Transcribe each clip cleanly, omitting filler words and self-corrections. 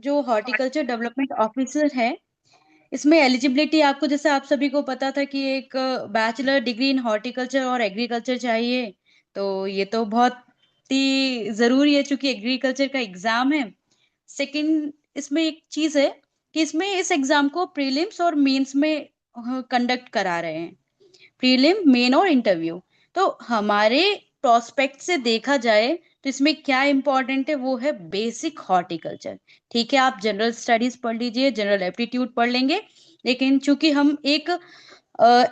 जो horticulture development officer है, इसमें एलिजिबिलिटी आपको, जैसे आप सभी को पता था कि एक बैचलर डिग्री इन हॉर्टिकल्चर और एग्रीकल्चर चाहिए। तो ये तो बहुत ही जरूरी है क्योंकि एग्रीकल्चर का एग्जाम है। सेकंड, इसमें एक चीज है कि इसमें इस एग्जाम को प्रीलिम्स और मेंस में कंडक्ट करा रहे हैं। प्रीलिम, मेन और इंटरव्यू। तो हमारे प्रोस्पेक्ट से देखा जाए तो इसमें क्या इंपॉर्टेंट है, वो है बेसिक हॉर्टिकल्चर। ठीक है, आप जनरल स्टडीज पढ़ लीजिए, जनरल एप्टीट्यूड पढ़ लेंगे, लेकिन चूंकि हम एक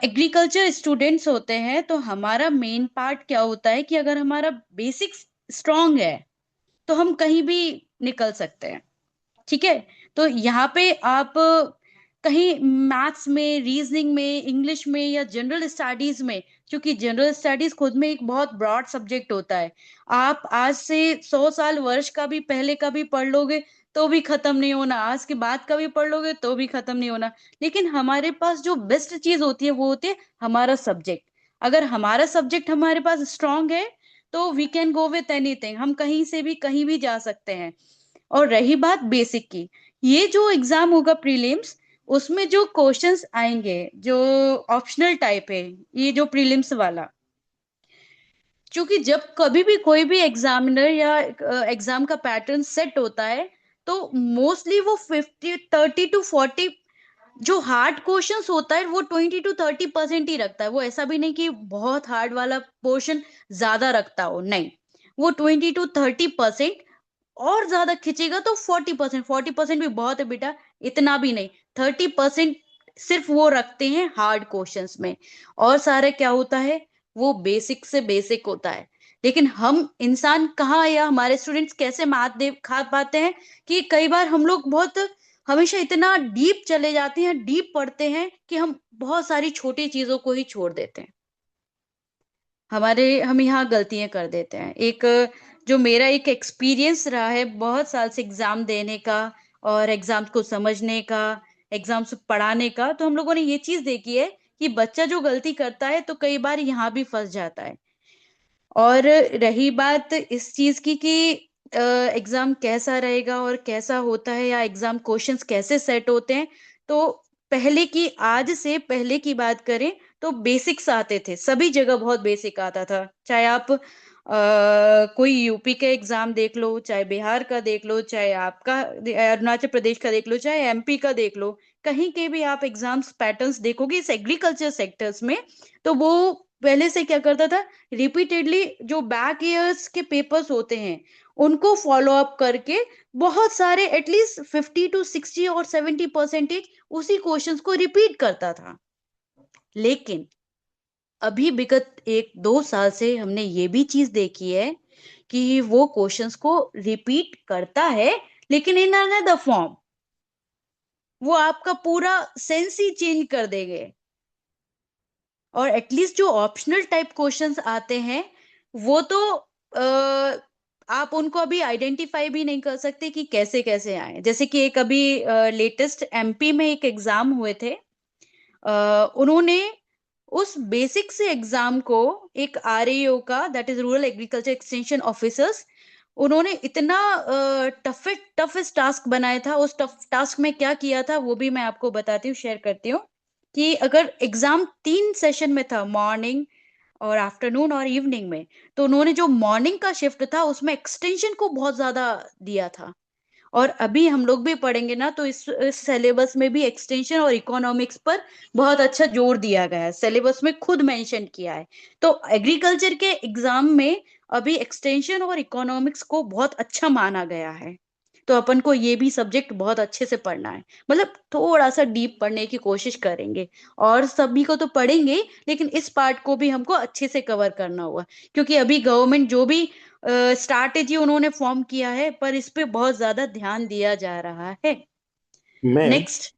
एग्रीकल्चर स्टूडेंट्स होते हैं तो हमारा मेन पार्ट क्या होता है कि अगर हमारा बेसिक स्ट्रांग है तो हम कहीं भी निकल सकते हैं। ठीक है, तो यहाँ पे आप कहीं मैथ्स में, रीजनिंग में, इंग्लिश में या जनरल स्टडीज में, क्योंकि जनरल स्टडीज खुद में एक बहुत ब्रॉड सब्जेक्ट होता है। आप आज से 100 साल वर्ष का भी पहले का भी पढ़ लोगे तो भी खत्म नहीं होना, आज के बाद का भी पढ़ लोगे तो भी खत्म नहीं होना। लेकिन हमारे पास जो बेस्ट चीज होती है वो होती है हमारा सब्जेक्ट। अगर हमारा सब्जेक्ट हमारे पास स्ट्रांग है तो we can go with anything, हम कहीं से भी कहीं भी जा सकते हैं। और रही बात बेसिक की, ये जो एग्जाम होगा प्रीलिम्स, उसमें जो क्वेश्चंस आएंगे जो ऑप्शनल टाइप है, ये जो प्रीलिम्स वाला, क्योंकि जब कभी भी कोई भी एग्जामिनर या एग्जाम का पैटर्न सेट होता है तो मोस्टली वो 30 to 40, जो हार्ड क्वेश्चंस होता है वो 20 to 30% ही रखता है। वो ऐसा भी नहीं कि बहुत हार्ड वाला पोर्शन ज्यादा रखता हो, नहीं। वो 20 to 30%, और ज्यादा खींचेगा तो 40%। 40% भी बहुत है बेटा, इतना भी नहीं। 30% सिर्फ वो रखते हैं हार्ड क्वेश्चंस में, और सारे क्या होता है, वो बेसिक से बेसिक होता है। लेकिन हम इंसान कहाँ या हमारे स्टूडेंट्स कैसे मैथ दे खा पाते हैं कि कई बार हम लोग बहुत हमेशा इतना डीप चले जाते हैं, डीप पढ़ते हैं कि हम बहुत सारी छोटी चीजों को ही छोड़ देते हैं। हम यहाँ गलतियां कर देते हैं। एक जो मेरा एक एक्सपीरियंस रहा है बहुत साल से एग्जाम देने का और एग्जाम को समझने का, एग्जाम से पढ़ाने का, तो हम लोगों ने ये चीज देखी है कि बच्चा जो गलती करता है तो कई बार यहाँ भी फंस जाता है। और रही बात इस चीज की कि एग्जाम कैसा रहेगा और कैसा होता है या एग्जाम क्वेश्चंस कैसे सेट होते हैं, तो पहले की, आज से पहले की बात करें तो बेसिक्स आते थे, सभी जगह बहुत बेसिक आता था। चाहे आप कोई यूपी का एग्जाम देख लो, चाहे बिहार का देख लो, चाहे आपका अरुणाचल प्रदेश का देख लो, चाहे एमपी का देख लो, कहीं के भी आप एग्जाम्स पैटर्न्स देखोगे इस एग्रीकल्चर सेक्टर्स में, तो वो पहले से क्या करता था, रिपीटेडली जो बैक ईयर्स के पेपर्स होते हैं उनको फॉलो अप करके बहुत सारे एटलीस्ट 50 to 60 और 70% उसी क्वेश्चंस को रिपीट करता था। लेकिन अभी विगत 1 2 साल से हमने ये भी चीज देखी है कि वो क्वेश्चंस को रिपीट करता है लेकिन इन अनदर फॉर्म। वो आपका पूरा सेंस ही चेंज कर देंगे। और एटलीस्ट जो ऑप्शनल टाइप क्वेश्चंस आते हैं वो तो आप उनको अभी आइडेंटिफाई भी नहीं कर सकते कि कैसे कैसे आए। जैसे कि एक अभी लेटेस्ट एमपी में एक एग्जाम हुए थे, उन्होंने उस बेसिक से एग्जाम को, एक आरएओ का, that is rural agriculture extension officers, उन्होंने इतना टफेस्ट टास्क बनाया था। उस टफ टास्क में क्या किया था वो भी मैं आपको बताती हूँ, शेयर करती हूँ। कि अगर एग्जाम 3 सेशन में था, मॉर्निंग और आफ्टरनून और इवनिंग में, तो उन्होंने जो मॉर्निंग का शिफ्ट था उसमें एक्सटेंशन को बहुत ज्यादा दिया था। और अभी हम लोग भी पढ़ेंगे ना तो इस सिलेबस में भी एक्सटेंशन और इकोनॉमिक्स पर बहुत अच्छा जोर दिया गया है, सिलेबस में खुद मेंशन किया है। तो एग्रीकल्चर के एग्जाम में अभी एक्सटेंशन और इकोनॉमिक्स को बहुत अच्छा माना गया है। तो अपन को ये भी सब्जेक्ट बहुत अच्छे से पढ़ना है, मतलब थोड़ा सा डीप पढ़ने की कोशिश करेंगे। और सभी को तो पढ़ेंगे लेकिन इस पार्ट को भी हमको अच्छे से कवर करना होगा, क्योंकि अभी गवर्नमेंट जो भी स्ट्रैटेजी उन्होंने फॉर्म किया है पर इस पे बहुत ज्यादा ध्यान दिया जा रहा है। Ma'am next.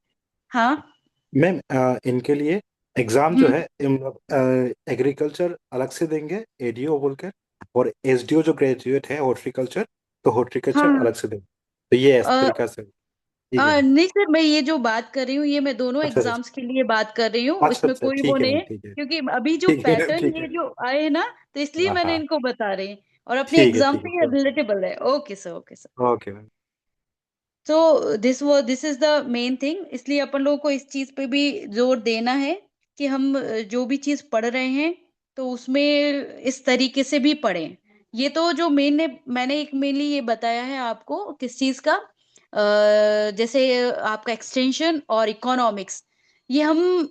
हाँ। मैम इनके लिए एग्जाम जो हम्म। है एग्रीकल्चर अलग से देंगे, एडीओ बोलकर, और एसडीओ जो ग्रेजुएट है हॉर्टिकल्चर, तो हॉर्टिकल्चर हाँ। अलग से देंगे। तो ये इस अ, तरीका से, ठीक है। नहीं सर, मैं ये जो बात कर रही हूँ ये मैं दोनों अच्छा अच्छा एग्जाम्स के लिए बात कर रही हूँ, अच्छा इसमें अच्छा, कोई वो ठीक है नहीं मैम, है, ठीक है। क्योंकि अभी जो ठीक है मैम, पैटर्न ठीक ये है। जो आए हैं ना, तो इसलिए हाँ मैंने हाँ, इनको बता रही, और अपने ठीक है एग्जाम ठीक है, से ये कोई। रिलेटेबल है। Okay sir, okay sir. Okay ma'am. तो this is the main thing, इसलिए अपन लोगों को इस चीज पे भी जोर देना है कि हम जो भी चीज पढ़ रहे हैं तो उसमें इस तरीके से भी पढ़ें। ये तो जो मैंने एक मेनली ये बताया है आपको किस चीज का, जैसे आपका एक्सटेंशन और इकोनॉमिक्स, ये हम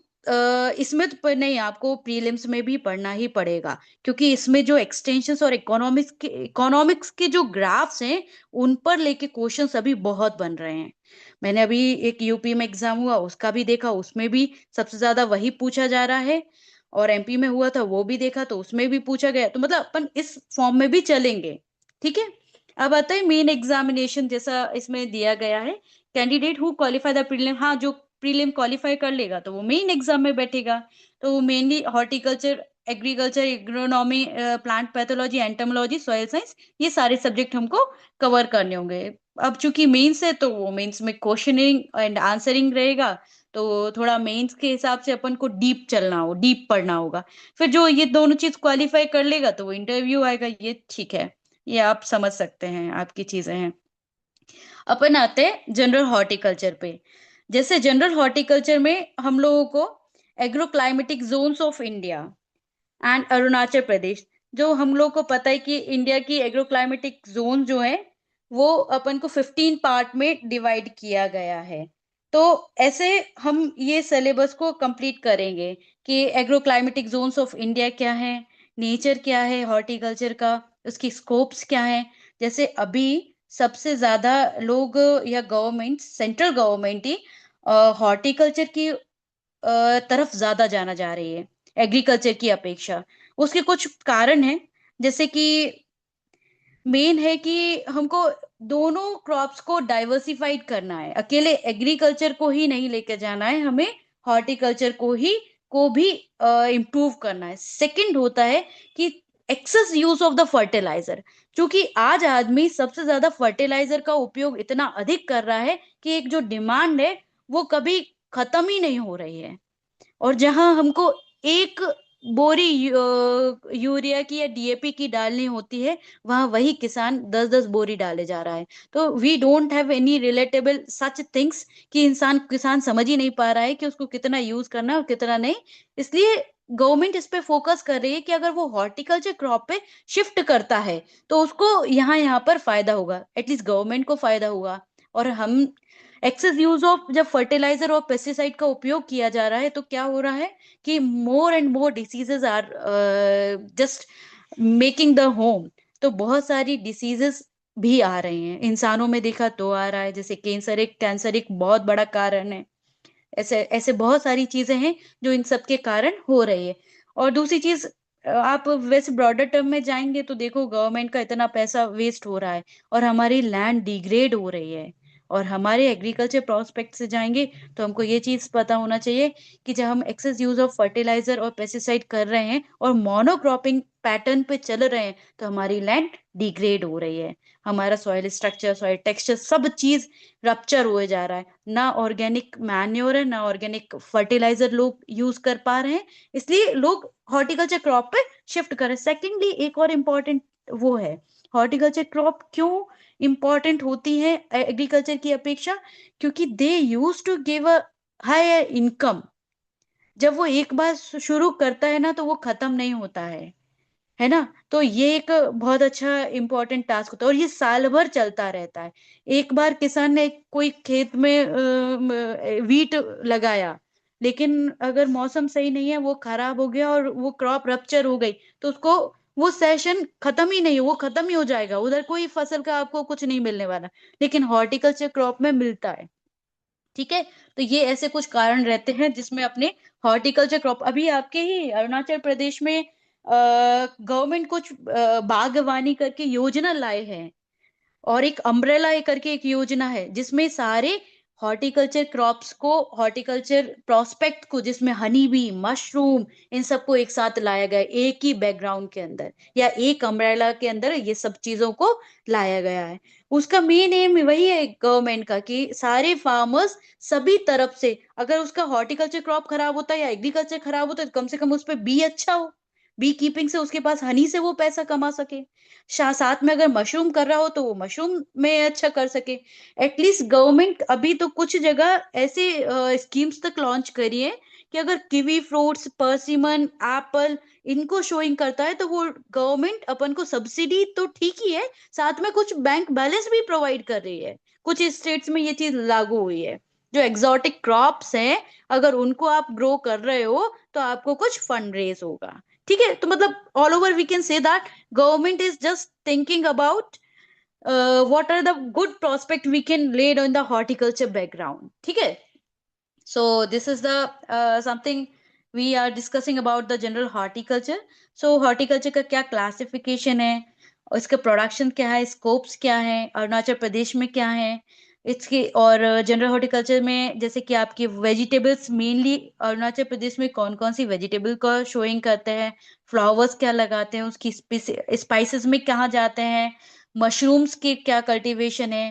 इसमें तो नहीं, आपको प्रीलिम्स में भी पढ़ना ही पड़ेगा, क्योंकि इसमें जो एक्सटेंशंस और इकोनॉमिक्स के जो ग्राफ्स हैं उन पर लेके क्वेश्चंस अभी बहुत बन रहे हैं। मैंने अभी एक यूपी में एग्जाम हुआ उसका भी देखा, उसमें भी सबसे ज्यादा वही पूछा जा रहा है, और एमपी में हुआ था वो भी देखा तो उसमें भी पूछा गया, तो मतलब अपन इस फॉर्म में भी चलेंगे। ठीक है। अब आता है मेन एग्जामिनेशन, जैसा इसमें दिया गया है, candidate who qualify the prelim, हाँ जो प्रीलिम क्वालिफाई कर लेगा तो वो मेन एग्जाम में बैठेगा। तो वो mainly horticulture, agriculture, agronomy, plant pathology, entomology, soil science, ये सारे सब्जेक्ट हमको कवर करने होंगे। अब चूंकि मेंस है तो वो मेंस में क्वेश्चनिंग एंड आंसरिंग रहेगा, तो थोड़ा मेंस के हिसाब से अपन को डीप चलना हो, डीप पढ़ना होगा। फिर जो ये दोनों चीज क्वालिफाई कर लेगा तो वो इंटरव्यू आएगा, ये ठीक है, ये आप समझ सकते हैं, आपकी चीजें हैं। अपन आते हैं जनरल हॉर्टिकल्चर पे। जैसे जनरल हॉर्टिकल्चर में हम लोगों को agro climatic zones of India and Arunachal Pradesh, जो हम लोग को पता है कि इंडिया की एग्रो क्लाइमेटिक जोन जो है वो अपन को 15 पार्ट में डिवाइड किया गया है। तो ऐसे हम ये सिलेबस को कंप्लीट करेंगे कि agro climatic zones of India क्या है, नेचर क्या है हॉर्टिकल्चर का, उसकी स्कोप्स क्या है। जैसे अभी सबसे ज्यादा लोग या गवर्नमेंट, सेंट्रल गवर्नमेंट ही हॉर्टिकल्चर की तरफ ज्यादा जाना जा रही है एग्रीकल्चर की अपेक्षा। उसके कुछ कारण हैं, जैसे कि मेन है कि हमको दोनों क्रॉप्स को डाइवर्सिफाइड करना है, अकेले एग्रीकल्चर को ही नहीं लेकर जाना है, हमें हॉर्टिकल्चर को भी इम्प्रूव करना है। सेकंड होता है कि excess use of the fertiliser, क्योंकि आज आदमी सबसे ज्यादा फर्टिलाइजर का उपयोग इतना अधिक कर रहा है कि एक जो डिमांड है वो कभी खत्म ही नहीं हो रही है। और जहां हमको एक बोरी यूरिया की या डीएपी की डालनी होती है, वहां वही किसान 10-10 बोरी डाले जा रहा है। तो we don't have any relatable such things, कि किसान समझ ही नहीं पा रहा है कि उसको कितना यूज करना है और कितना नहीं। इसलिए गवर्नमेंट इस पे फोकस कर रही है कि अगर वो हॉर्टिकल्चर क्रॉप पे शिफ्ट करता है तो उसको यहाँ यहाँ पर फायदा होगा, एटलीस्ट गवर्नमेंट को फायदा होगा। और हम एक्सेस यूज ऑफ जब फर्टिलाइजर और पेस्टिसाइड का उपयोग किया जा रहा है तो क्या हो रहा है कि more and more diseases are just making the home. तो बहुत सारी डिसीजेस भी आ रही हैं, इंसानों में देखा तो आ रहा है, जैसे कैंसर एक बहुत बड़ा कारण है। ऐसे ऐसे बहुत सारी चीजें हैं जो इन सब के कारण हो रही है। और दूसरी चीज, आप वैसे ब्रॉडर टर्म में जाएंगे तो देखो गवर्नमेंट का इतना पैसा वेस्ट हो रहा है और हमारी लैंड डिग्रेड हो रही है। और हमारे एग्रीकल्चर प्रोस्पेक्ट से जाएंगे तो हमको ये चीज पता होना चाहिए कि जब हम एक्सेस यूज ऑफ फर्टिलाइजर और पेस्टिसाइड कर रहे हैं और मोनोक्रॉपिंग पैटर्न पे चल रहे हैं तो हमारी लैंड डिग्रेड हो रही है, हमारा सॉइल स्ट्रक्चर, सॉइल टेक्सचर, सब चीज रप्चर हुए जा रहा है। ना ऑर्गेनिक मैन्योर है, ना ऑर्गेनिक फर्टिलाइजर लोग यूज कर पा रहे हैं, इसलिए लोग हॉर्टिकल्चर क्रॉप पे शिफ्ट कर रहे हैं। सेकेंडली एक और इम्पोर्टेंट वो है, हॉर्टिकल्चर क्रॉप क्यों इम्पोर्टेंट होती है एग्रीकल्चर की अपेक्षा, क्योंकि they use to give a higher income. जब वो एक बार शुरू करता है ना तो वो खत्म नहीं होता है ना। तो ये एक बहुत अच्छा इंपॉर्टेंट टास्क होता है और ये साल भर चलता रहता है। एक बार किसान ने कोई खेत में वीट लगाया, लेकिन अगर मौसम सही नहीं है, वो खराब हो गया और वो क्रॉप रप्चर हो गई, तो उसको वो सेशन खत्म ही नहीं, वो खत्म ही हो जाएगा, उधर कोई फसल का आपको कुछ नहीं मिलने वाला। लेकिन हॉर्टिकल्चर क्रॉप में मिलता है। ठीक है। तो ये ऐसे कुछ कारण रहते हैं जिसमें अपने हॉर्टिकल्चर क्रॉप, अभी आपके ही अरुणाचल प्रदेश में गवर्नमेंट कुछ बागवानी करके योजना लाए हैं, और एक अम्ब्रेला करके एक योजना है जिसमें सारे हॉर्टिकल्चर क्रॉप्स को, हॉर्टिकल्चर प्रोस्पेक्ट को, जिसमें हनी बी, मशरूम, इन सबको एक साथ लाया गया है, एक ही बैकग्राउंड के अंदर या एक अम्ब्रेला के अंदर ये सब चीजों को लाया गया है। उसका मेन एम वही है गवर्नमेंट का कि सारे फार्मर्स सभी तरफ से, अगर उसका हॉर्टिकल्चर क्रॉप खराब होता है या एग्रीकल्चर खराब होता है तो कम से कम उस पर बी अच्छा हो, बी कीपिंग से उसके पास हनी से वो पैसा कमा सके। साथ में अगर मशरूम कर रहा हो तो वो मशरूम में अच्छा कर सके। एटलीस्ट गवर्नमेंट अभी तो कुछ जगह ऐसे स्कीम्स तक लॉन्च करी है कि अगर कीवी फ्रूट्स, पर्सिमन, एप्पल इनको शोइंग करता है तो वो गवर्नमेंट अपन को सब्सिडी तो ठीक ही है, साथ में कुछ बैंक बैलेंस भी प्रोवाइड कर रही है। कुछ स्टेट्स में ये चीज लागू हुई है। जो एग्जॉटिक क्रॉप्स हैं, अगर उनको आप ग्रो कर रहे हो तो आपको कुछ फंड रेज होगा। ठीक है, तो मतलब all over we can say that government is just thinking about what are the good prospect we can lay on the horticulture background. ठीक है, so this is the something we are discussing about the general horticulture. So horticulture का क्या classification है, और इसका production क्या है, scopes क्या है, अरुणाचल प्रदेश में क्या है इसकी, और जनरल हॉर्टिकल्चर में जैसे कि आपकी वेजिटेबल्स मेनली अरुणाचल प्रदेश में कौन कौन सी वेजिटेबल का शोइंग करते हैं, फ्लावर्स क्या लगाते हैं, उसकी स्पाइसेस में कहाँ जाते हैं, मशरूम्स की क्या कल्टीवेशन है,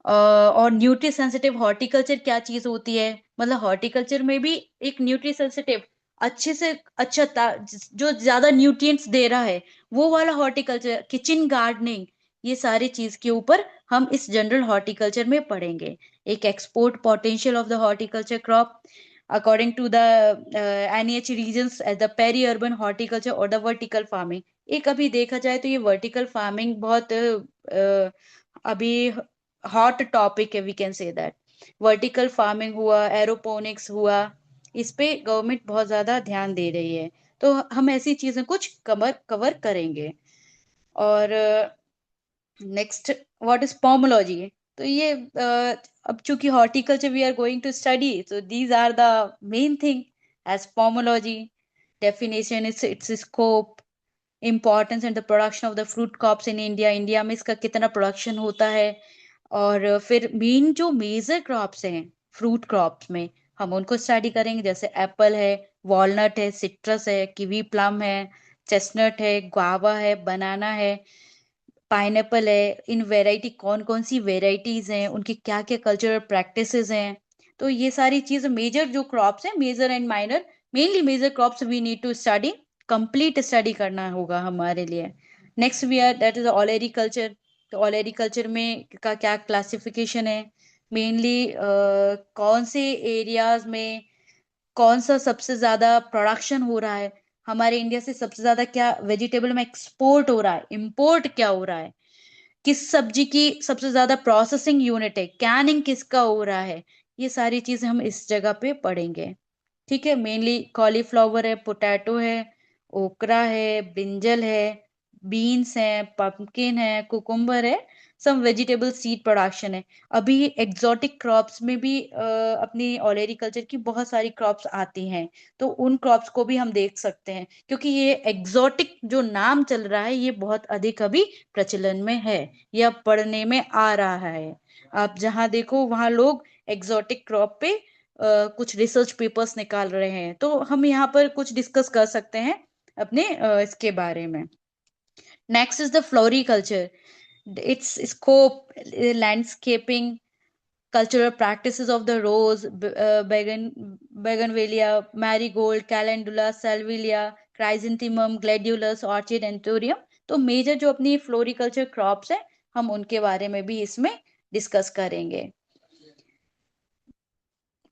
और न्यूट्री सेंसिटिव हॉर्टिकल्चर क्या चीज होती है। मतलब हॉर्टिकल्चर में भी एक न्यूट्री सेंसिटिव अच्छे से अच्छा जो ज्यादा न्यूट्रिएंट्स दे रहा है वो वाला हॉर्टिकल्चर, किचन गार्डनिंग, ये सारी चीज के ऊपर हम इस जनरल हॉर्टिकल्चर में पढ़ेंगे। एक export potential of the horticulture crop according to the NH regions as the peri urban horticulture और द वर्टिकल फार्मिंग। एक अभी देखा जाए तो ये वर्टिकल फार्मिंग बहुत अभी हॉट टॉपिक है, we can say that. Vertical farming हुआ, एरोपोनिक्स हुआ, इस पे गवर्नमेंट बहुत ज्यादा ध्यान दे रही है। तो हम ऐसी चीजें कुछ कवर कवर करेंगे। और नेक्स्ट, व्हाट इज पोमोलॉजी। तो ये अब चूंकि horticulture we are going to study, so these are the main thing as pomology. Definition is its scope, importance and the production of the fruit crops in India, India में इसका कितना production होता है। और फिर मेन जो major crops हैं fruit crops में, हम उनको स्टडी करेंगे, जैसे एप्पल है, वॉलनट है, सिट्रस है, कीवी प्लम है, चेस्टनट है, गुआवा है, बनाना है, पाइनएप्पल है। इन वैरायटी कौन कौन सी वेराइटीज हैं, उनकी क्या क्या कल्चरल प्रैक्टिसेस हैं। तो ये सारी चीज मेजर जो क्रॉप्स हैं, major and minor, mainly major crops we need to study, complete study करना होगा हमारे लिए। Next we are that is olericulture. तो ऑलरी कल्चर में का क्या क्लासिफिकेशन है, मेनली कौन से एरियाज में कौन सा सबसे ज्यादा प्रोडक्शन हो रहा है, हमारे इंडिया से सबसे ज्यादा क्या वेजिटेबल में एक्सपोर्ट हो रहा है, इंपोर्ट क्या हो रहा है, किस सब्जी की सबसे ज्यादा प्रोसेसिंग यूनिट है, कैनिंग किसका हो रहा है। ये सारी चीजें हम इस जगह पे पढ़ेंगे। ठीक है, मेनली कॉलीफ्लावर है, पोटैटो है, ओकरा है, ब्रिंजल है, बीन्स है, पंपकिन है, कुकुम्बर है, सम वेजिटेबल सीड प्रोडक्शन है। अभी एग्जॉटिक क्रॉप्स में भी अपनी ऑलरिकल्चर की बहुत सारी क्रॉप्स आती हैं, तो उन क्रॉप्स को भी हम देख सकते हैं, क्योंकि ये एग्जॉटिक जो नाम चल रहा है ये बहुत अधिक अभी प्रचलन में है, या पढ़ने में आ रहा है। आप जहाँ देखो वहाँ लोग एग्जॉटिक क्रॉप पे कुछ रिसर्च पेपर्स निकाल रहे हैं, तो हम यहाँ पर कुछ डिस्कस कर सकते हैं अपने इसके बारे में। Next is the floriculture, its scope, landscaping, cultural practices of the rose, begonvillea, marigold, calendula, salvia, chrysanthemum, gladiolus, orchid, anthurium। तो मेजर जो अपनी फ्लोरिकल्चर क्रॉप्स है हम उनके बारे में भी इसमें डिस्कस करेंगे।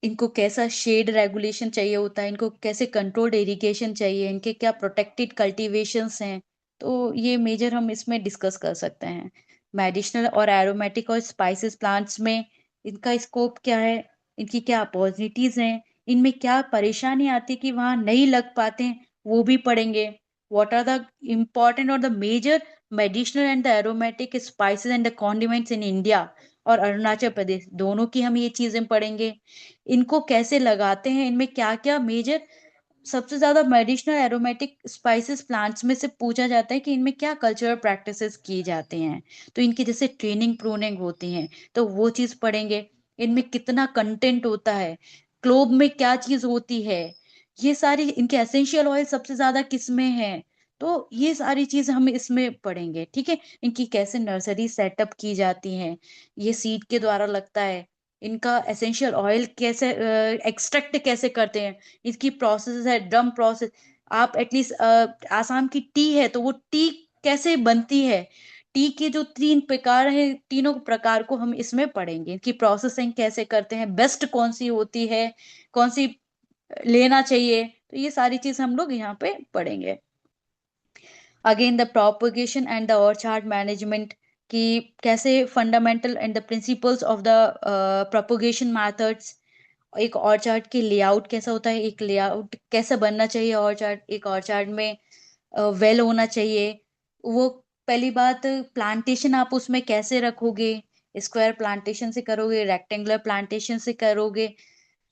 इनको कैसा शेड रेगुलेशन चाहिए होता है, इनको कैसे कंट्रोल्ड इरिगेशन चाहिए, इनके क्या प्रोटेक्टेड कल्टीवेशंस हैं, तो ये मेजर हम इसमें डिस्कस कर सकते हैं। मेडिसिनल और एरोमेटिक और स्पाइसेस प्लांट्स में इनका स्कोप क्या है, इनकी क्या अपॉर्चुनिटीज हैं, इनमें क्या परेशानी आती है कि वहाँ नहीं लग पाते हैं, वो भी पढ़ेंगे। व्हाट आर द इम्पोर्टेंट और the major medicinal and the aromatic spices and the condiments in India और अरुणाचल प्रदेश, दोनों की हम ये चीजें पढ़ेंगे। इनको कैसे लगाते हैं, इनमें क्या क्या मेजर, सबसे ज्यादा मेडिसिनल एरोमेटिक स्पाइसेस प्लांट्स में से पूछा जाता है कि इनमें क्या कल्चरल प्रैक्टिसेस किए जाते हैं, तो इनकी जैसे ट्रेनिंग प्रूनिंग होती हैं तो वो चीज पढ़ेंगे। इनमें कितना कंटेंट होता है, क्लोब में क्या चीज होती है, ये सारी इनके एसेंशियल ऑयल सबसे ज्यादा किसमें है, तो ये सारी चीज हम इसमें पढ़ेंगे। ठीक है, इनकी कैसे नर्सरी सेटअप की जाती हैं, ये सीड के द्वारा लगता है, इनका एसेंशियल ऑयल कैसे एक्सट्रैक्ट कैसे करते हैं, इसकी प्रोसेस है ड्रम प्रोसेस। आप एटलीस्ट आसाम की टी है तो वो टी कैसे बनती है, टी के जो तीन प्रकार है, तीनों प्रकार को हम इसमें पढ़ेंगे कि प्रोसेसिंग कैसे करते हैं, बेस्ट कौन सी होती है, कौन सी लेना चाहिए, तो ये सारी चीज हम लोग यहाँ पे पढ़ेंगे। Again the propagation and the orchard management, कि कैसे fundamental and the principles of the propagation methods, एक ऑर्चार्ड की लेआउट कैसा होता है, एक लेआउट कैसा बनना चाहिए ऑर्चार्ड, एक ऑर्चार्ड में वेल होना चाहिए वो। पहली बात, प्लांटेशन आप उसमें कैसे रखोगे, स्क्वायर प्लांटेशन से करोगे, रेक्टेंगुलर प्लांटेशन से करोगे,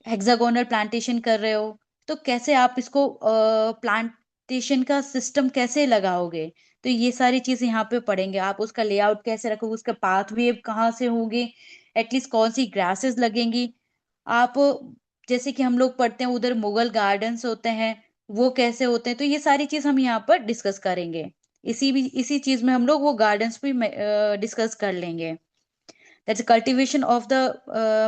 हेक्सागोनल प्लांटेशन कर रहे हो तो कैसे आप इसको प्लांटेशन का सिस्टम कैसे लगाओगे, तो ये सारी चीजें यहाँ पे पढ़ेंगे। आप उसका लेआउट कैसे रखोगे, उसका पाथवे कहाँ से होंगे, एटलीस्ट कौन सी ग्रासेस लगेंगी। आप जैसे कि हम लोग पढ़ते हैं उधर मुगल गार्डन्स होते हैं, वो कैसे होते हैं, तो ये सारी चीज हम यहाँ पर डिस्कस करेंगे। इसी चीज में हम लोग वो गार्डन्स भी डिस्कस कर लेंगे। That's cultivation of the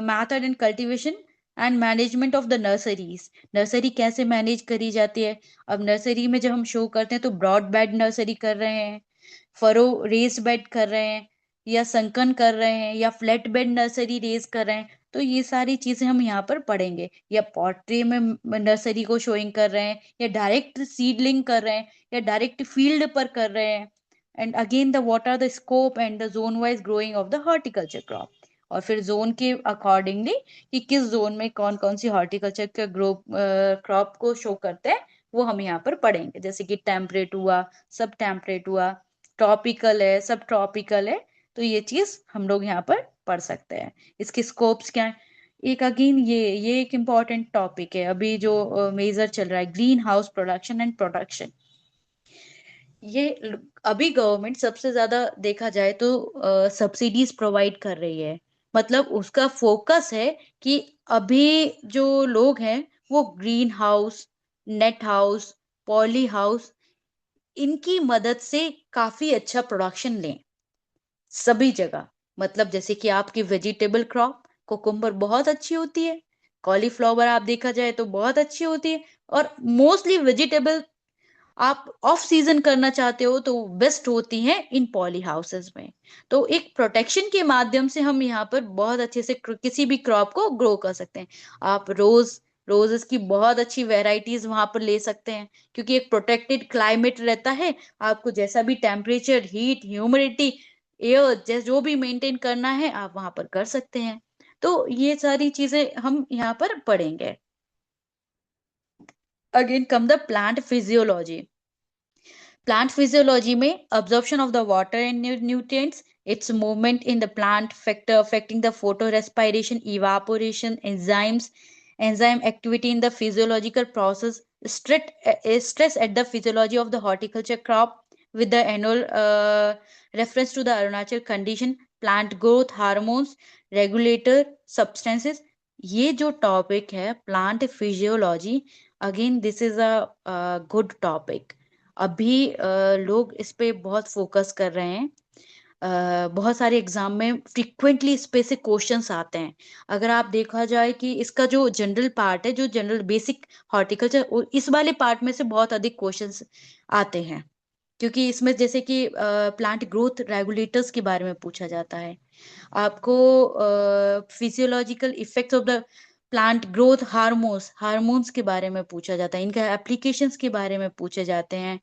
method and cultivation and management of the nurseries, nursery कैसे मैनेज करी जाती है। अब नर्सरी में जब हम शो करते हैं तो ब्रॉड बेड नर्सरी कर रहे हैं, फरो रेस बेड कर रहे हैं, या संकन कर रहे हैं, या फ्लैट बेड नर्सरी रेस कर रहे हैं, तो ये सारी चीजें हम यहाँ पर पढ़ेंगे। या पॉटरी में नर्सरी को शोइंग कर रहे हैं, या डायरेक्ट सीडलिंग कर रहे हैं, या डायरेक्ट फील्ड पर कर रहे हैं। And again the what are the scope and the zone wise growing of the horticulture crop, और फिर जोन के अकॉर्डिंगली कि किस जोन में कौन कौन सी हॉर्टिकल्चर का ग्रो क्रॉप को शो करते हैं, वो हम यहाँ पर पढ़ेंगे। जैसे कि टेम्परेट हुआ, सब टेम्परेट हुआ, ट्रॉपिकल है, सब ट्रॉपिकल है, तो ये चीज हम लोग यहाँ पर पढ़ सकते हैं। इसके स्कोप्स क्या है, एक अगेन ये एक इम्पॉर्टेंट टॉपिक है अभी जो मेजर चल रहा है, green house production and production. ये अभी गवर्नमेंट सबसे ज्यादा देखा जाए तो सब्सिडीज प्रोवाइड कर रही है, मतलब उसका फोकस है कि अभी जो लोग हैं वो green house, net house, poly house, इनकी मदद से काफी अच्छा प्रोडक्शन लें सभी जगह। मतलब जैसे कि आपकी वेजिटेबल क्रॉप, कोकुम्बर बहुत अच्छी होती है, कॉलीफ्लावर आप देखा जाए तो बहुत अच्छी होती है, और मोस्टली वेजिटेबल आप ऑफ सीजन करना चाहते हो तो बेस्ट होती हैं इन पॉली हाउसेस में। तो एक प्रोटेक्शन के माध्यम से हम यहाँ पर बहुत अच्छे से किसी भी क्रॉप को ग्रो कर सकते हैं। आप रोजेस की बहुत अच्छी वेराइटीज वहां पर ले सकते हैं, क्योंकि एक प्रोटेक्टेड क्लाइमेट रहता है। आपको जैसा भी टेम्परेचर, हीट, ह्यूमिडिटी, एयर जैसे जो भी मेंटेन करना है आप वहां पर कर सकते हैं। तो ये सारी चीजें हम यहाँ पर पढ़ेंगे। Again come the plant physiology, plant physiology में absorption of the water and nutrients, its movement in the plant factor affecting the photorespiration, evaporation, enzyme activity in the physiological process, stress at the physiology of the horticulture crop with the annual reference to the Arunachal condition, plant growth hormones, regulator substances। ये जो topic है plant physiology, again this is a good topic. अभी लोग इस पे बहुत focus कर रहे हैं। बहुत सारे एग्जाम में फ्रिक्वेंटली इस पे से क्वेश्चंस आते हैं। अगर आप देखा जाए कि इसका जो जनरल पार्ट है, जो जनरल बेसिक हॉर्टिकल्चर, इस वाले पार्ट में से बहुत अधिक क्वेश्चंस आते हैं, क्योंकि इसमें जैसे कि प्लांट ग्रोथ रेगुलेटर्स के बारे में पूछा जाता है, आपको physiological effects of the plant growth hormones hormones के बारे में पूछा जाता है, इनका एप्लीकेशंस के बारे में पूछे जाते हैं।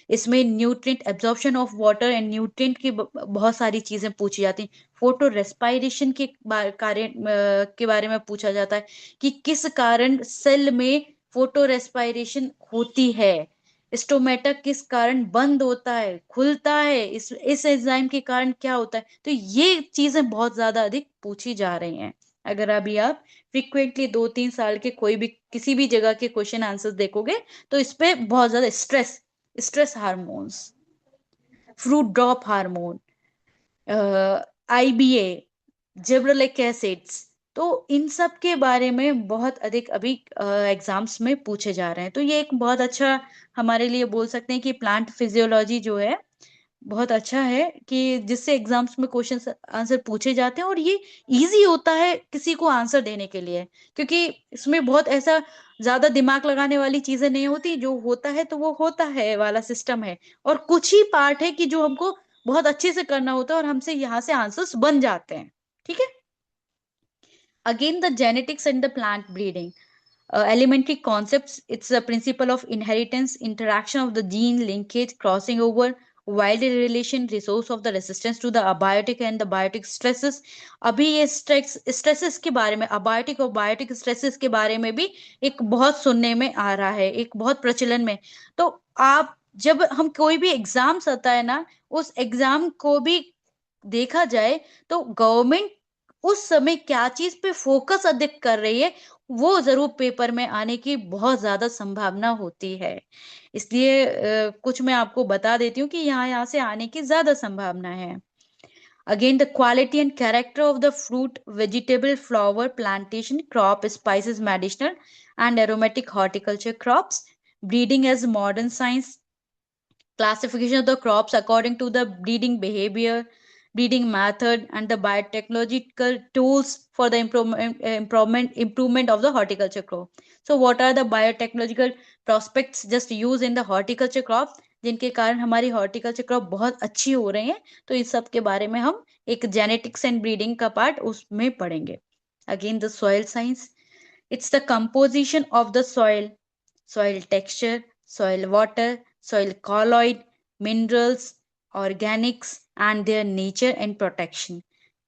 इसमें nutrient absorption of water and nutrient की बहुत सारी चीजें पूछी जाती हैं। फोटो रेस्पायरेशन के के बारे में पूछा जाता है कि किस कारण सेल में फोटो रेस्पायरेशन होती है, स्टोमेटा किस कारण बंद होता है, खुलता है, इस एंजाइम के कारण क्या होता है, तो ये चीजें बहुत ज्यादा अधिक पूछी जा रही हैं। अगर अभी आप फ्रिक्वेंटली 2-3 साल के कोई भी किसी भी जगह के क्वेश्चन आंसर्स देखोगे तो इस पे बहुत ज्यादा stress hormones, fruit drop hormone, IBA, gibberellic acids, तो इन सब के बारे में बहुत अधिक अभी एग्जाम्स में पूछे जा रहे हैं। तो ये एक बहुत अच्छा हमारे लिए बोल सकते हैं कि प्लांट फिजियोलॉजी जो है बहुत अच्छा है कि जिससे एग्जाम्स में क्वेश्चन आंसर पूछे जाते हैं और ये इजी होता है किसी को आंसर देने के लिए, क्योंकि इसमें बहुत ऐसा ज्यादा दिमाग लगाने वाली चीजें नहीं होती, जो होता है तो वो होता है वाला सिस्टम है। और कुछ ही पार्ट है कि जो हमको बहुत अच्छे से करना होता है और हमसे यहाँ से आंसर्स बन जाते हैं। ठीक है। Again, the genetics and the plant breeding. Elementary concepts, it's the principle of inheritance, interaction of the gene, linkage, crossing over, wild relation, resource of the resistance to the abiotic and the biotic stresses. अभी ये stresses के बारे में, abiotic और biotic stresses के बारे में भी एक बहुत सुनने में आ रहा है, एक बहुत प्रचलन में। तो आप जब हम कोई भी एग्जाम्स आता है ना, उस एग्जाम को भी देखा जाए तो गवर्नमेंट उस समय क्या चीज पे फोकस अधिक कर रही है, वो जरूर पेपर में आने की बहुत ज्यादा संभावना होती है। इसलिए कुछ मैं आपको बता देती हूँ कि यहाँ यहाँ से आने की ज्यादा संभावना है। Again, the quality and character of the fruit, vegetable, flower, plantation, crop, spices, medicinal and aromatic horticulture crops, breeding as modern science, classification of the crops according to the breeding behavior, breeding method, and the biotechnological tools for the improvement of the horticulture crop. So, what are the biotechnological prospects just used in the horticulture crop, जिनके कारण हमारी horticulture crop बहुत अच्छी हो रही है? तो इस सब के बारे में हम एक जेनेटिक्स एंड ब्रीडिंग का पार्ट उसमें पढ़ेंगे। Again, the soil science, it's the composition of the soil, soil texture, soil water, soil colloid, minerals, organics, and their nature and protection.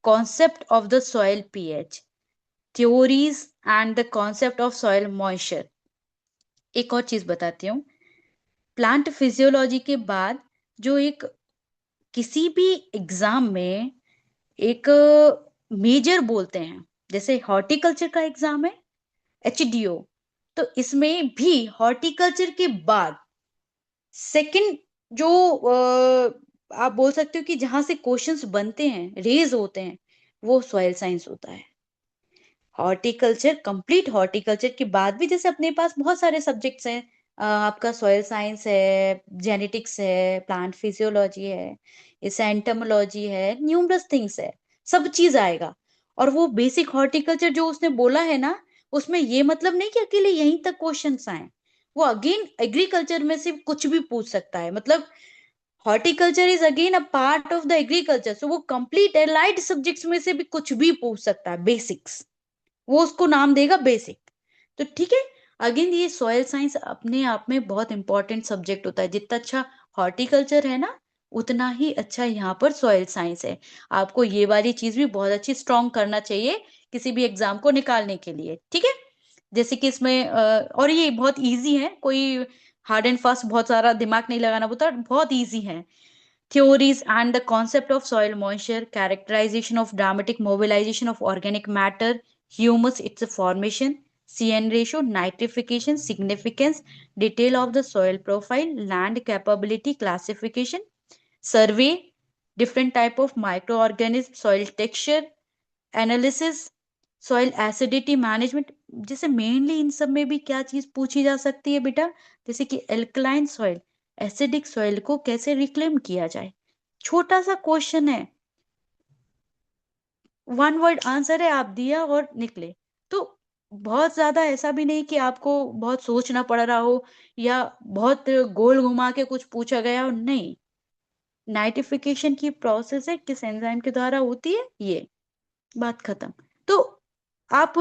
Concept of the soil pH, theories and the concept of soil moisture. एक और चीज बताती हूँ, plant physiology के बाद जो एक किसी भी एग्जाम में एक मेजर बोलते हैं, जैसे हॉर्टिकल्चर का एग्जाम है, एचडीओ, तो इसमें भी हॉर्टिकल्चर के बाद सेकंड जो आप बोल सकते हो कि जहां से क्वेश्चंस बनते हैं, रेज होते हैं, वो सॉइल साइंस होता है। हॉर्टिकल्चर, कंप्लीट हॉर्टिकल्चर के बाद भी जैसे अपने पास बहुत सारे सब्जेक्ट्स हैं, आपका सॉइल साइंस है, जेनेटिक्स है, प्लांट फिजियोलॉजी है, इस एंटोमोलॉजी है, न्यूमरस थिंग्स है, सब चीज आएगा। और वो बेसिक हॉर्टिकल्चर जो उसने बोला है ना, उसमें ये मतलब नहीं कि अकेले यहीं तक क्वेश्चंस आए, वो अगेन एग्रीकल्चर में से कुछ भी पूछ सकता है। मतलब horticulture is again a part of the agriculture, so वो कंप्लीट एलाइड सब्जेक्ट्स में से भी कुछ भी पूछ सकता है, बेसिक्स, वो उसको नाम देगा बेसिक। तो ठीक है। अगेन, ये सॉइल साइंस अपने आप में बहुत इंपॉर्टेंट सब्जेक्ट होता है। जितना अच्छा हॉर्टिकल्चर है ना, उतना ही अच्छा यहाँ पर सॉइल साइंस है। आपको ये वाली चीज भी बहुत अच्छी स्ट्रॉन्ग करना चाहिए किसी भी एग्जाम को निकालने के लिए। ठीक है। जैसे कि इसमें और ये बहुत इजी है, कोई हार्ड एंड फास्ट बहुत सारा दिमाग नहीं लगाना होता, बहुत इजी है। Theories and the concept of soil moisture, characterization of dramatic mobilization of organic matter, humus, its formation, CN ratio, nitrification, significance, detail of the soil profile, land capability classification, survey, different type of microorganisms, soil texture analysis, soil acidity management. जैसे mainly इन सब में भी क्या चीज पूछी जा सकती है बेटा, जैसे कि एल्कलाइन सॉइल, एसिडिक सॉइल को कैसे रिक्लेम किया जाए। छोटा सा क्वेश्चन है, वन वर्ड आंसर है, आप दिया और निकले। तो बहुत ज्यादा ऐसा भी नहीं कि आपको बहुत सोचना पड़ रहा हो या बहुत गोल घुमा के कुछ पूछा गया हो, नहीं। नाइट्रिफिकेशन की प्रोसेस है, किस एंजाइम के द्वारा होती है, ये बात खत्म। तो आप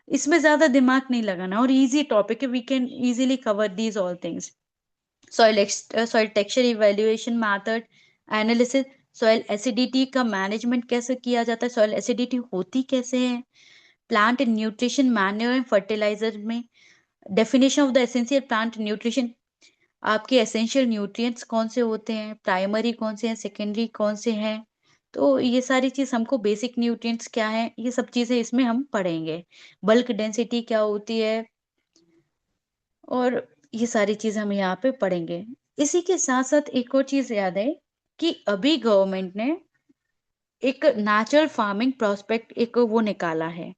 इसमें ज्यादा दिमाग नहीं लगाना, और इजी टॉपिक है, we can easily cover these all things. Soil texture evaluation method, analysis, soil acidity का मैनेजमेंट कैसे किया जाता है, सॉइल एसिडिटी होती कैसे है, plant nutrition, manure and fertiliser में, definition of the essential plant nutrition, आपके एसेंशियल न्यूट्रिएंट्स कौन से होते हैं, प्राइमरी कौन से हैं, सेकेंडरी कौन से हैं। तो ये सारी चीज हमको, बेसिक न्यूट्रिएंट्स क्या है, ये सब चीजें इसमें हम पढ़ेंगे। बल्क डेंसिटी क्या होती है, और ये सारी चीज हम यहाँ पे पढ़ेंगे। इसी के साथ साथ एक और चीज याद है कि अभी गवर्नमेंट ने एक नेचुरल फार्मिंग प्रोस्पेक्ट एक वो निकाला है,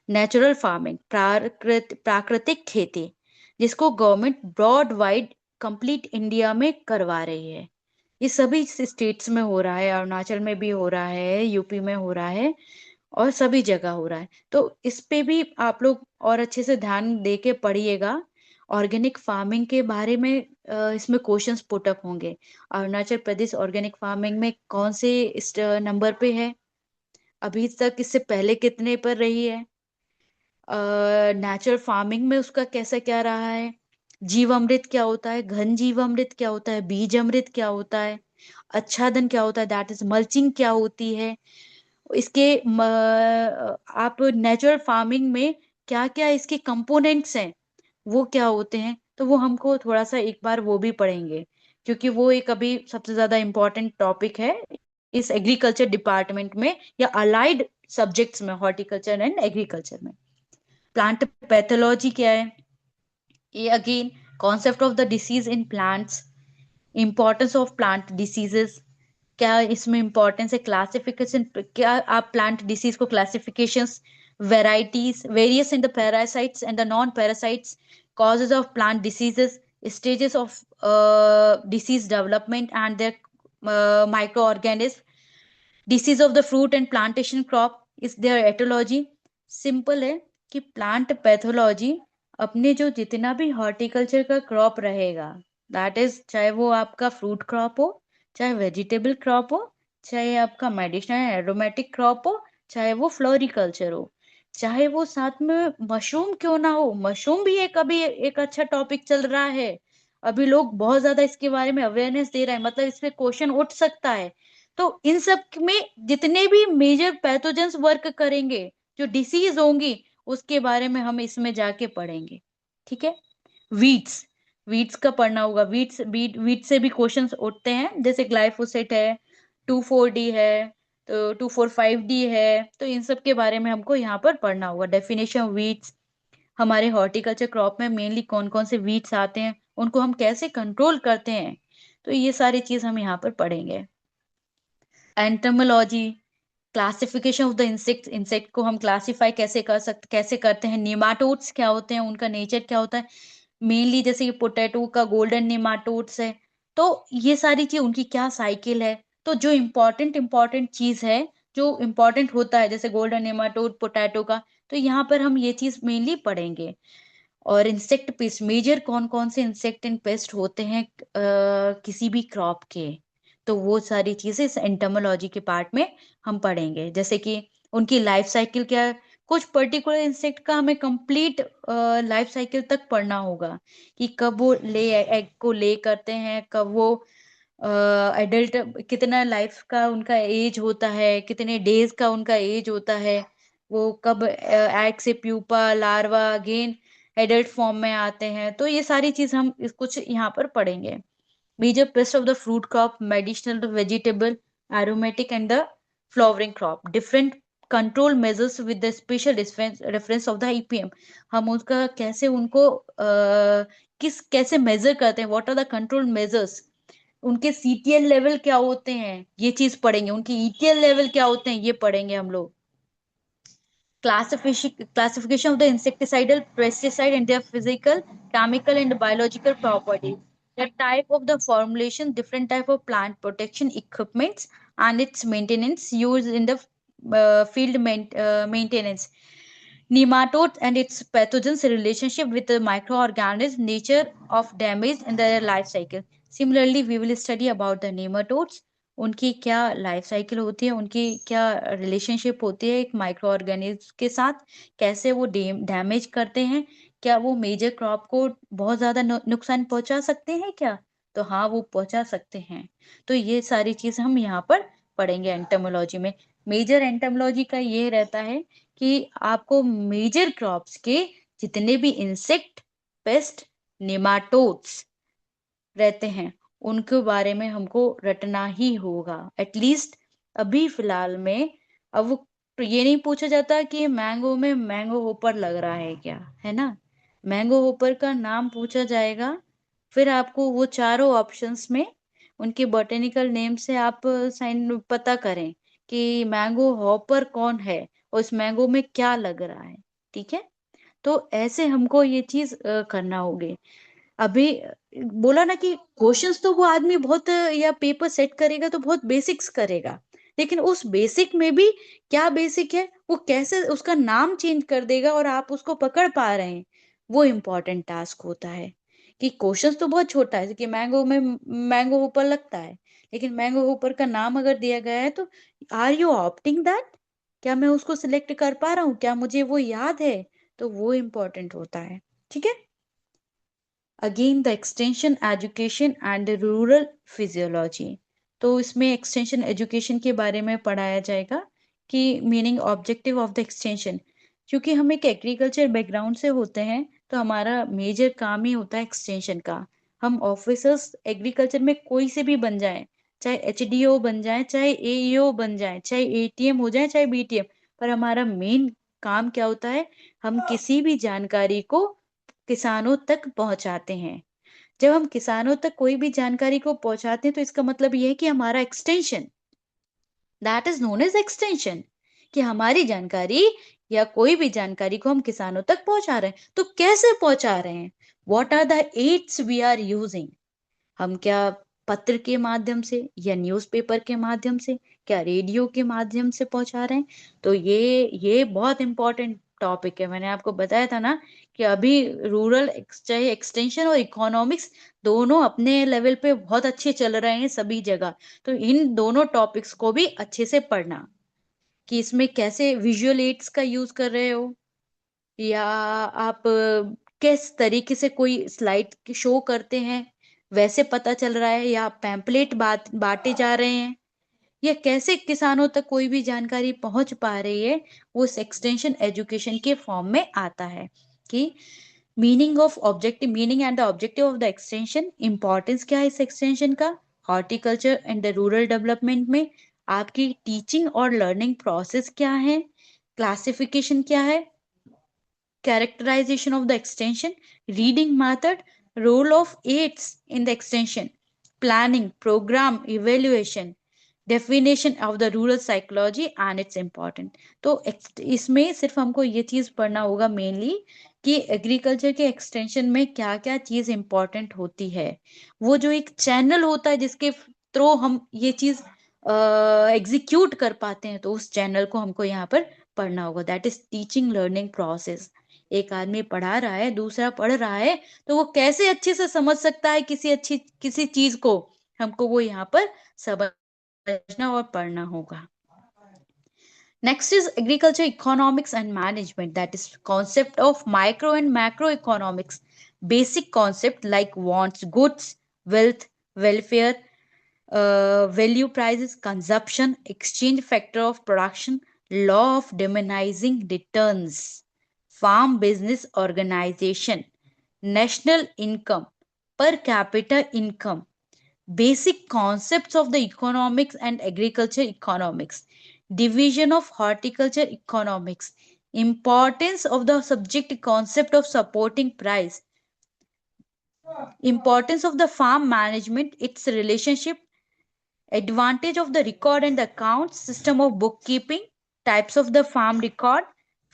नेचुरल फार्मिंग, प्राकृतिक खेती, जिसको government broad wide complete India में करवा रही है। ये सभी स्टेट्स में हो रहा है, अरुणाचल में भी हो रहा है, यूपी में हो रहा है, और सभी जगह हो रहा है। तो इस पे भी आप लोग और अच्छे से ध्यान दे के पढ़िएगा। ऑर्गेनिक फार्मिंग के बारे में इसमें क्वेश्चंस पुटअप होंगे। अरुणाचल प्रदेश ऑर्गेनिक फार्मिंग में कौन से नंबर पे है, अभी तक इससे पहले कितने पर रही है, नेचुरल फार्मिंग में उसका कैसा क्या रहा है, जीवामृत क्या होता है, घन जीवामृत क्या होता है, बीज अमृत क्या होता है, आच्छादन क्या होता है, दैट इज मल्चिंग क्या होती है, इसके आप नेचुरल फार्मिंग में क्या क्या इसके कंपोनेंट्स हैं, वो क्या होते हैं, तो वो हमको थोड़ा सा एक बार वो भी पढ़ेंगे, क्योंकि वो एक अभी सबसे ज्यादा इम्पोर्टेंट टॉपिक है इस एग्रीकल्चर डिपार्टमेंट में या अलाइड सब्जेक्ट्स में, हॉर्टिकल्चर एंड एग्रीकल्चर में। प्लांट पैथोलॉजी क्या है, ये again concept of the disease in plants, importance of plant diseases, क्या इसमें इंपॉर्टेंस है, क्लासिफिकेशन, क्या आप प्लांट डिसीज को classifications, varieties, various in the parasites and the non parasites, causes of plant diseases, stages of disease development and their microorganisms, disease of the fruit and plantation crop is their etology। Simple है कि plant pathology अपने जो जितना भी horticulture का crop रहेगा, that is चाहे वो आपका फ्रूट क्रॉप हो, चाहे वेजिटेबल क्रॉप हो, चाहे आपका मेडिसिनल एरोमेटिक क्रॉप हो, चाहे वो फ्लोरिकल्चर हो, चाहे वो साथ में मशरूम क्यों ना हो, मशरूम भी एक अभी एक अच्छा टॉपिक चल रहा है, अभी लोग बहुत ज्यादा इसके बारे में अवेयरनेस दे रहे हैं, मतलब इस पे क्वेश्चन उठ सकता है। तो इन सब में जितने भी मेजर पैथोजेंस वर्क करेंगे, जो डिसीज होंगी, उसके बारे में हम इसमें जाके पढ़ेंगे। ठीक है। वीड्स, वीड्स का पढ़ना होगा, वीड्स वीड से भी क्वेश्चंस उठते हैं, जैसे ग्लाइफोसेट है, 2,4-D है, तो 2,4,5-D है, तो इन सब के बारे में हमको यहाँ पर पढ़ना होगा। डेफिनेशन ऑफ वीड्स, हमारे हॉर्टिकल्चर क्रॉप में मेनली कौन कौन से वीड्स आते हैं, उनको हम कैसे कंट्रोल करते हैं, तो ये सारी चीज हम यहाँ पर पढ़ेंगे। Entomology, classification of the insect, insect को हम क्लासिफाई कैसे करते हैं, निमाटोड्स क्या होते हैं, उनका नेचर क्या होता है, मेनली जैसे ये पोटैटो का गोल्डन निमाटोड्स है, तो ये सारी चीज उनकी क्या साइकिल है, तो जो इम्पोर्टेंट इम्पोर्टेंट चीज है, जो इम्पोर्टेंट होता है जैसे गोल्डन निमाटोड पोटैटो का, तो यहाँ पर हम ये चीज मेनली पढ़ेंगे। और इंसेक्ट पेस्ट, मेजर कौन कौन से इंसेक्ट एंड पेस्ट होते हैं किसी भी क्रॉप के, तो वो सारी चीजें इस एंटोमोलॉजी के पार्ट में हम पढ़ेंगे, जैसे कि उनकी लाइफ साइकिल क्या है, कुछ पर्टिकुलर इंसेक्ट का हमें कंप्लीट लाइफ साइकिल तक पढ़ना होगा, कि कब वो ले एग को ले करते हैं, कब वो एडल्ट, कितना लाइफ का उनका एज होता है, कितने डेज का उनका एज होता है, वो कब एग से pupa larva again adult form में आते हैं, तो ये सारी चीज हम कुछ यहाँ पर पढ़ेंगे। Major pest of the fruit crop, medicinal vegetable, aromatic and the flowering crop, different control measures with the special reference of the EPM, हम उसका कैसे उनको किस कैसे मेजर करते हैं, what are the control measures, उनके सीटीएल लेवल क्या होते हैं, ये चीज पढ़ेंगे, उनके ईटीएल लेवल क्या होते हैं, ये पढ़ेंगे हम लोग। Classification of the insecticidal pesticide and their physical, chemical, and biological properties. The type of the formulation, different type of plant protection equipments, and its maintenance used in the field maintenance. Nematode and its pathogens relationship with the microorganisms, nature of damage and their life cycle. Similarly, we will study about the nematodes, उनकी क्या life cycle होती है, उनकी क्या relationship होती है एक micro organism के साथ, कैसे वो डैमेज करते हैं, क्या वो मेजर क्रॉप को बहुत ज्यादा नुकसान पहुंचा सकते हैं क्या, तो हाँ वो पहुंचा सकते हैं। तो ये सारी चीज हम यहाँ पर पढ़ेंगे एंटोमोलॉजी में। मेजर एंटोमोलॉजी का ये रहता है कि आपको मेजर क्रॉप्स के जितने भी इंसेक्ट, पेस्ट, निमाटोड्स रहते हैं, उनके बारे में हमको रटना ही होगा एटलीस्ट। अभी फिलहाल में अब वो तो ये नहीं पूछा जाता कि मैंगो में मैंगो होपर लग रहा है क्या, है ना, मैंगो होपर का नाम पूछा जाएगा, फिर आपको वो चारों ऑप्शंस में उनके बॉटेनिकल नेम से आप साइन पता करें कि मैंगो हॉपर कौन है और उस मैंगो में क्या लग रहा है। ठीक है, तो ऐसे हमको ये चीज करना होगी। अभी बोला ना कि क्वेश्चंस तो वो आदमी बहुत या पेपर सेट करेगा तो बहुत बेसिक्स करेगा, लेकिन उस बेसिक में भी क्या बेसिक है वो कैसे उसका नाम चेंज कर देगा और आप उसको पकड़ पा रहे हैं, वो इम्पोर्टेंट टास्क होता है। कि क्वेश्चंस तो बहुत छोटा है कि मैंगो में मैंगो ऊपर लगता है, लेकिन मैंगो ऊपर का नाम अगर दिया गया है तो आर यू ऑप्टिंग दैट, क्या मैं उसको सिलेक्ट कर पा रहा हूँ, क्या मुझे वो याद है, तो वो इम्पोर्टेंट होता है। ठीक है। Again the extension education and rural physiology, तो इसमें एक्सटेंशन एजुकेशन के बारे में पढ़ाया जाएगा कि meaning objective of the extension. क्योंकि हम एक एग्रीकल्चर बैकग्राउंड से होते हैं तो हमारा मेजर काम ही होता है एक्सटेंशन का। हम ऑफिसर्स एग्रीकल्चर में कोई से भी बन जाए, चाहे एचडीओ बन जाए, चाहे एईओ बन जाए, चाहे एटीएम हो जाए, चाहे बीटीएम, पर हमारा मेन काम क्या होता है, हम किसी भी जानकारी को किसानों तक पहुंचाते हैं। जब हम किसानों तक कोई भी जानकारी को पहुंचाते हैं तो इसका मतलब यह है कि हमारा extension, that is known as extension, कि हमारी जानकारी या कोई भी जानकारी को हम किसानों तक पहुंचा रहे हैं। तो कैसे पहुंचा रहे हैं, what are the aids we are using, हम क्या पत्र के माध्यम से या न्यूज़पेपर के माध्यम से, क्या रेडियो के माध्यम से पहुंचा रहे हैं। तो ये बहुत इंपॉर्टेंट टॉपिक है। मैंने आपको बताया था ना कि अभी रूरल चाहे एक्सटेंशन और इकोनॉमिक्स दोनों अपने लेवल पे बहुत अच्छे चल रहे हैं सभी जगह। तो इन दोनों टॉपिक्स को भी अच्छे से पढ़ना कि इसमें कैसे विजुअल एड्स का यूज कर रहे हो, या आप किस तरीके से कोई स्लाइड शो करते हैं वैसे पता चल रहा है, या पैम्पलेट बांटे जा रहे हैं, या कैसे किसानों तक कोई भी जानकारी पहुंच पा रही है, वो इस एक्सटेंशन एजुकेशन के फॉर्म में आता है। कि meaning and the objective of the extension, importance क्या है इस एक्सटेंशन का horticulture and the rural development में, आपकी टीचिंग और लर्निंग प्रोसेस क्या है, क्लासिफिकेशन क्या है, characterization of the extension, reading method, role of aids in the extension, planning, program, evaluation, definition of the rural psychology and its important। तो इसमें सिर्फ हमको ये चीज पढ़ना होगा मेनली कि एग्रीकल्चर के एक्सटेंशन में क्या क्या चीज इंपॉर्टेंट होती है। वो जो एक चैनल होता है जिसके थ्रू हम ये चीज एग्जीक्यूट कर पाते हैं, तो उस चैनल को हमको यहाँ पर पढ़ना होगा, that is teaching learning process. एक आदमी पढ़ा रहा है, दूसरा पढ़ रहा है, तो वो कैसे अच्छे से समझ सकता है किसी चीज को, हमको वो यहाँ पर समझना और पढ़ना होगा। Next is agriculture economics and management, that is concept of micro and macro economics, basic concept like wants, goods, wealth, welfare, value prices, consumption, exchange factor of production, law of diminishing returns, farm business organization, national income, per capita income, basic concepts of the economics and agriculture economics, division of horticulture economics, importance of the subject concept of supporting price, importance of the farm management, its relationship, advantage of the record and the account system of bookkeeping, types of the farm record,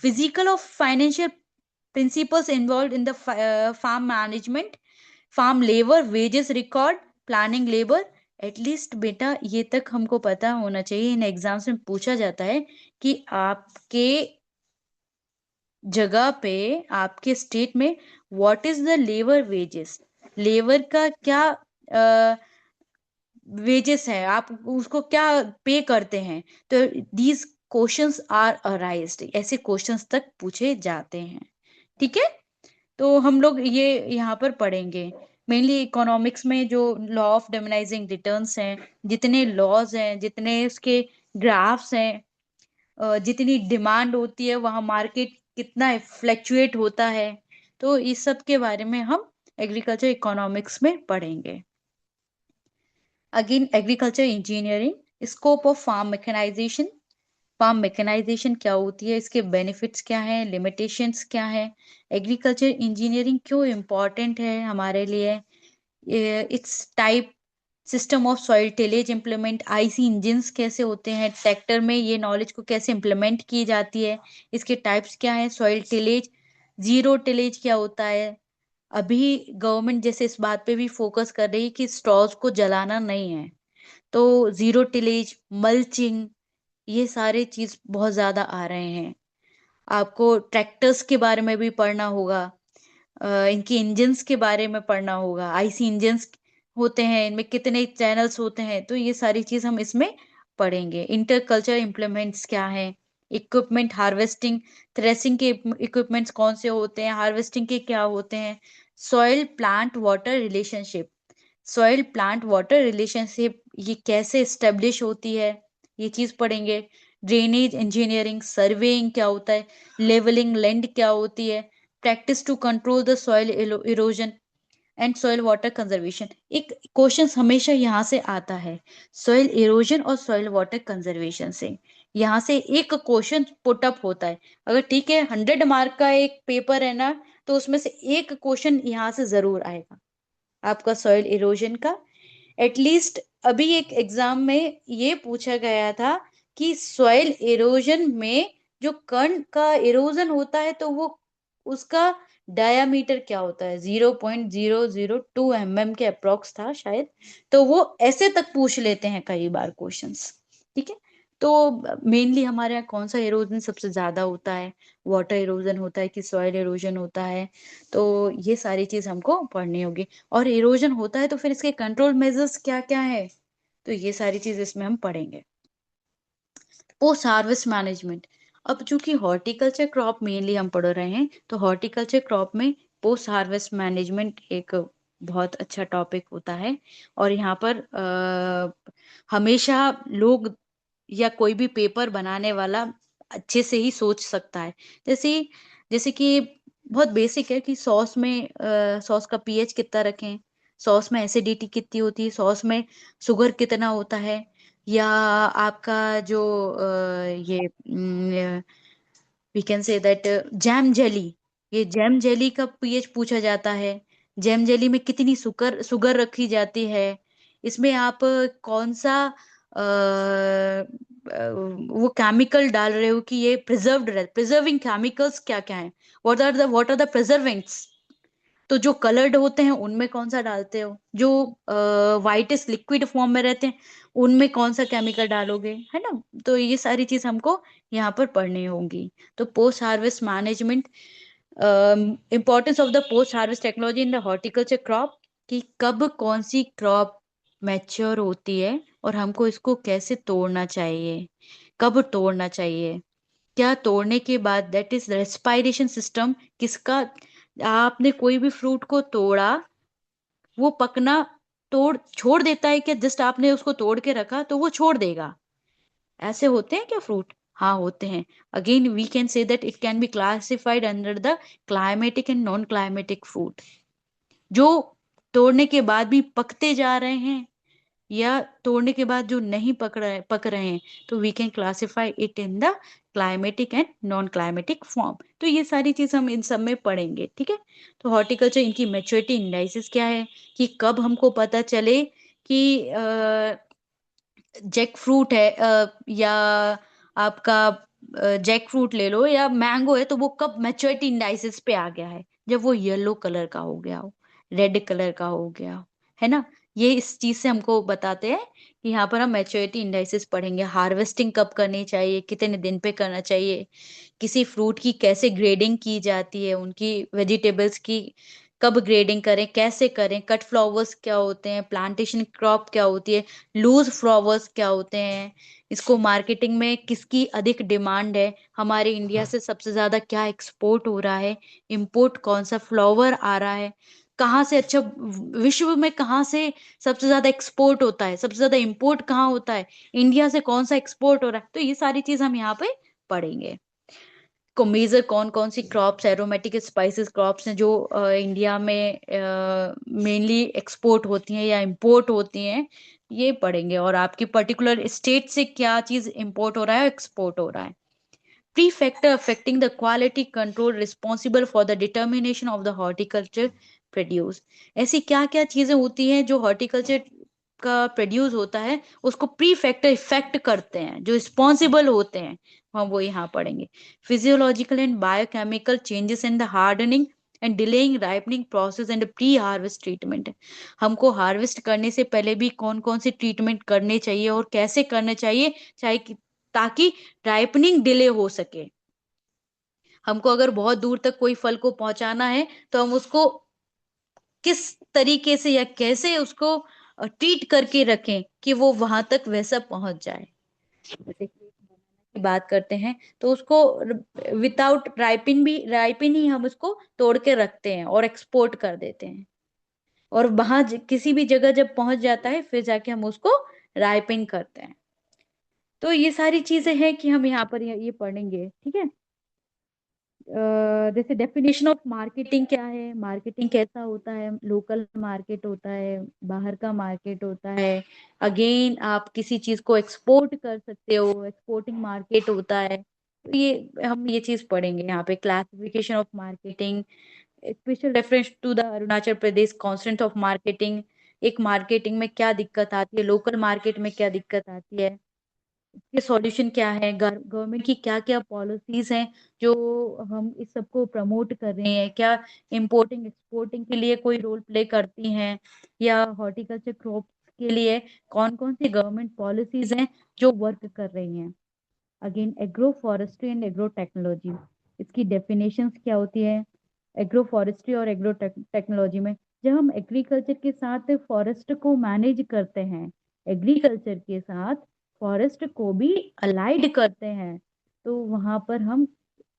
physical of financial principles involved in the farm management, farm labor wages record, planning labor। At least बेटा ये तक हमको पता होना चाहिए, इन exams में पूछा जाता है कि आपके जगह पे आपके स्टेट में what is the labour wages, labour का क्या वेजेस है, आप उसको क्या पे करते हैं। तो दीज क्वेश्चंस आर अराइज्ड, ऐसे क्वेश्चंस तक पूछे जाते हैं। ठीक है। तो हम लोग ये यहाँ पर पढ़ेंगे मेनली इकोनॉमिक्स में जो लॉ ऑफ डिमिनाइजिंग रिटर्न्स हैं, जितने लॉज हैं, जितने उसके ग्राफ्स हैं, जितनी डिमांड होती है वहाँ मार्केट कितना फ्लक्चुएट होता है, तो इस सब के बारे में हम एग्रीकल्चर इकोनॉमिक्स में पढ़ेंगे। Again agriculture engineering, scope of farm mechanisation, farm mechanisation क्या होती है, इसके बेनिफिट्स क्या हैं, लिमिटेशंस क्या है, एग्रीकल्चर इंजीनियरिंग क्यों इम्पोर्टेंट है हमारे लिए, it's type, system of soil tillage implement, IC engines कैसे होते हैं, ट्रैक्टर में ये नॉलेज को कैसे इम्प्लीमेंट की जाती है, इसके टाइप्स क्या है, सॉइल टिलेज, जीरो टिलेज क्या होता है, अभी गवर्नमेंट जैसे इस बात पे भी फोकस कर रही है कि स्ट्रॉज को जलाना नहीं है, तो जीरो टिलेज, मल्चिंग, ये सारे चीज बहुत ज्यादा आ रहे हैं। आपको ट्रैक्टर्स के बारे में भी पढ़ना होगा, इनकी इंजन्स के बारे में पढ़ना होगा। आईसी इंजन्स होते हैं, इनमें कितने चैनल्स होते हैं, तो ये सारी चीज हम इसमें पढ़ेंगे। इंटरकल्चर इम्प्लीमेंट्स क्या है, इक्विपमेंट हार्वेस्टिंग, थ्रेसिंग के इक्विपमेंट्स कौन से होते हैं, हार्वेस्टिंग के क्या होते हैं, soil plant water relationship, soil plant water relationship ये कैसे स्टेब्लिश होती है, ये चीज पढ़ेंगे। ड्रेनेज इंजीनियरिंग, सर्वेइंग क्या होता है, लेवलिंग लैंड क्या होती है, practice to control the soil erosion and soil water conservation. एक क्वेश्चन हमेशा यहाँ से आता है, सॉइल इरोजन और सॉइल वाटर कंजर्वेशन से, यहाँ से एक क्वेश्चन पुट अप होता है। अगर ठीक है 100 मार्क का एक पेपर है ना, तो उसमें से एक क्वेश्चन यहाँ से जरूर आएगा आपका सॉइल इरोजन का। एटलीस्ट अभी एक एग्जाम में ये पूछा गया था कि सॉइल इरोजन में जो कण का इरोजन होता है, तो वो उसका डायामीटर क्या होता है, 0.002 mm के अप्रोक्स था शायद। तो वो ऐसे तक पूछ लेते हैं कई बार क्वेश्चंस। ठीक है, तो मेनली हमारे यहाँ कौन सा इरोजन सबसे ज्यादा होता है, वाटर इरोजन होता है कि सॉइल इरोजन होता है, तो ये सारी चीज हमको पढ़नी होगी। और इरोजन होता है तो फिर इसके कंट्रोल मेजर्स क्या क्या है, तो ये सारी चीज इसमें हम पढ़ेंगे। पोस्ट हार्वेस्ट मैनेजमेंट, अब चूंकि हॉर्टिकल्चर क्रॉप मेनली हम पढ़ रहे हैं, तो हॉर्टिकल्चर क्रॉप में पोस्ट हार्वेस्ट मैनेजमेंट एक बहुत अच्छा टॉपिक होता है। और यहाँ पर हमेशा लोग या कोई भी पेपर बनाने वाला अच्छे से ही सोच सकता है। जैसे जैसे कि बहुत बेसिक है कि सॉस में सॉस का पीएच कितना रखें, सॉस में एसिडिटी कितनी होती है, सॉस में शुगर कितना होता है, या आपका जो ये we can say that jam jelly, ये जैम जेली का पीएच पूछा जाता है। जैम जेली में कितनी शुगर शुगर रखी जाती है, इसमें आप कौन सा वो केमिकल डाल रहे हो कि ये प्रिजर्व्ड रहे, प्रिजर्विंग केमिकल्स क्या क्या है, व्हाट आर द प्रिजर्वेंट्स। तो जो कलर्ड होते हैं उनमें कौन सा डालते हो, जो वाइटेस्ट लिक्विड फॉर्म में रहते हैं उनमें कौन सा केमिकल डालोगे, है ना। तो ये सारी चीज हमको यहाँ पर पढ़नी होगी। तो post harvest management, importance of the post harvest technology in the horticulture crop, कि कब कौन सी क्रॉप मैच्योर होती है और हमको इसको कैसे तोड़ना चाहिए, कब तोड़ना चाहिए, क्या तोड़ने के बाद, दैट इज रेस्पायरेशन सिस्टम किसका। आपने कोई भी फ्रूट को तोड़ा, वो पकना तोड़ छोड़ देता है क्या, जस्ट आपने उसको तोड़ के रखा तो वो छोड़ देगा, ऐसे होते हैं क्या फ्रूट। हाँ होते हैं। Again we can say that it can be classified under the climatic and non climatic fruit, जो तोड़ने के बाद भी पकते जा रहे हैं या तोड़ने के बाद जो नहीं पक रहे हैं, तो we can classify it in the climatic and non climatic form. तो ये सारी चीज हम इन सब में पढ़ेंगे, ठीक है। तो हॉर्टिकल्चर इनकी मेच्योरिटी इंडाइसिस क्या है, कि कब हमको पता चले कि जैक फ्रूट है, या आपका जैक फ्रूट ले लो या मैंगो है, तो वो कब मैच्योरिटी इंडाइसिस पे आ गया है, जब वो येलो कलर का हो गया हो, रेड कलर का हो गया हो, है ना। ये इस चीज से हमको बताते हैं कि यहाँ पर हम मैच्योरिटी इंडाइसिस पढ़ेंगे। हार्वेस्टिंग कब करनी चाहिए, कितने दिन पे करना चाहिए, किसी फ्रूट की कैसे ग्रेडिंग की जाती है, उनकी वेजिटेबल्स की कब ग्रेडिंग करें, कैसे करें, कट फ्लावर्स क्या होते हैं, प्लांटेशन क्रॉप क्या होती है, लूज फ्लावर्स क्या होते हैं, इसको मार्केटिंग में किसकी अधिक डिमांड है, हमारे इंडिया से सबसे ज्यादा क्या एक्सपोर्ट हो रहा है, इंपोर्ट कौन सा फ्लावर आ रहा है, कहाँ से अच्छा, विश्व में कहाँ से सबसे ज्यादा एक्सपोर्ट होता है, सबसे ज्यादा इंपोर्ट कहाँ होता है, इंडिया से कौन सा एक्सपोर्ट हो रहा है। तो ये सारी चीज हम यहाँ पे पढ़ेंगे। को मेजर कौन कौन सी क्रॉप्स, एरोमेटिक स्पाइसेस क्रॉप्स हैं जो इंडिया में मेनली एक्सपोर्ट होती हैं या इंपोर्ट होती हैं, ये पढ़ेंगे। और आपकी पर्टिकुलर स्टेट से क्या चीज इंपोर्ट हो रहा है, एक्सपोर्ट हो रहा है। Prefactor affecting the quality control responsible for the determination of the horticulture produce, ऐसी क्या क्या चीजें होती हैं जो हॉर्टिकल्चर का प्रोड्यूस होता है उसको प्री फैक्टर इफेक्ट करते हैं, जो रिस्पॉन्सिबल होते हैं, हम वो यहाँ पढ़ेंगे। Physiological and biochemical changes in the hardening and delaying ripening process and pre harvest treatment. हमको हार्वेस्ट करने से पहले भी कौन कौन से ट्रीटमेंट करने चाहिए और कैसे करने चाहिए, चाहे ताकि राइपनिंग डिले हो सके। हमको अगर बहुत दूर तक कोई फल को पहुंचाना है तो हम उसको किस तरीके से या कैसे उसको ट्रीट करके रखें कि वो वहां तक वैसा पहुंच जाए। जैसे कि की बात करते हैं तो उसको विदाउट राइपिन ही हम उसको तोड़ के रखते हैं और एक्सपोर्ट कर देते हैं, और वहां किसी भी जगह जब पहुंच जाता है फिर जाके हम उसको राइपिन करते हैं। तो ये सारी चीजें हैं कि हम यहाँ पर ये पढ़ेंगे, ठीक है। जैसे डेफिनेशन ऑफ मार्केटिंग क्या है, मार्केटिंग कैसा होता है, लोकल मार्केट होता है, बाहर का मार्केट होता है, अगेन आप किसी चीज को एक्सपोर्ट कर सकते हो, एक्सपोर्टिंग मार्केट होता है। तो ये हम ये चीज पढ़ेंगे यहाँ पे, classification of marketing, special reference to the Arunachal Pradesh concept of marketing. एक मार्केटिंग में क्या दिक्कत आती है, लोकल मार्केट में क्या दिक्कत आती है, इसके सॉल्यूशन क्या है, गवर्नमेंट की क्या क्या पॉलिसीज हैं जो हम इस सबको प्रमोट कर रहे हैं, क्या इंपोर्टिंग एक्सपोर्टिंग के लिए कोई रोल प्ले करती हैं, या हॉर्टिकल्चर क्रॉप्स के लिए कौन कौन सी गवर्नमेंट पॉलिसीज हैं जो वर्क कर रही हैं। Again agro forestry and agro technology, इसकी डेफिनेशंस क्या होती है। एग्रो फॉरेस्ट्री और एग्रो टेक्नोलॉजी में जब हम एग्रीकल्चर के साथ फॉरेस्ट को मैनेज करते हैं, एग्रीकल्चर के साथ फॉरेस्ट को भी अलाइड करते हैं, तो वहां पर हम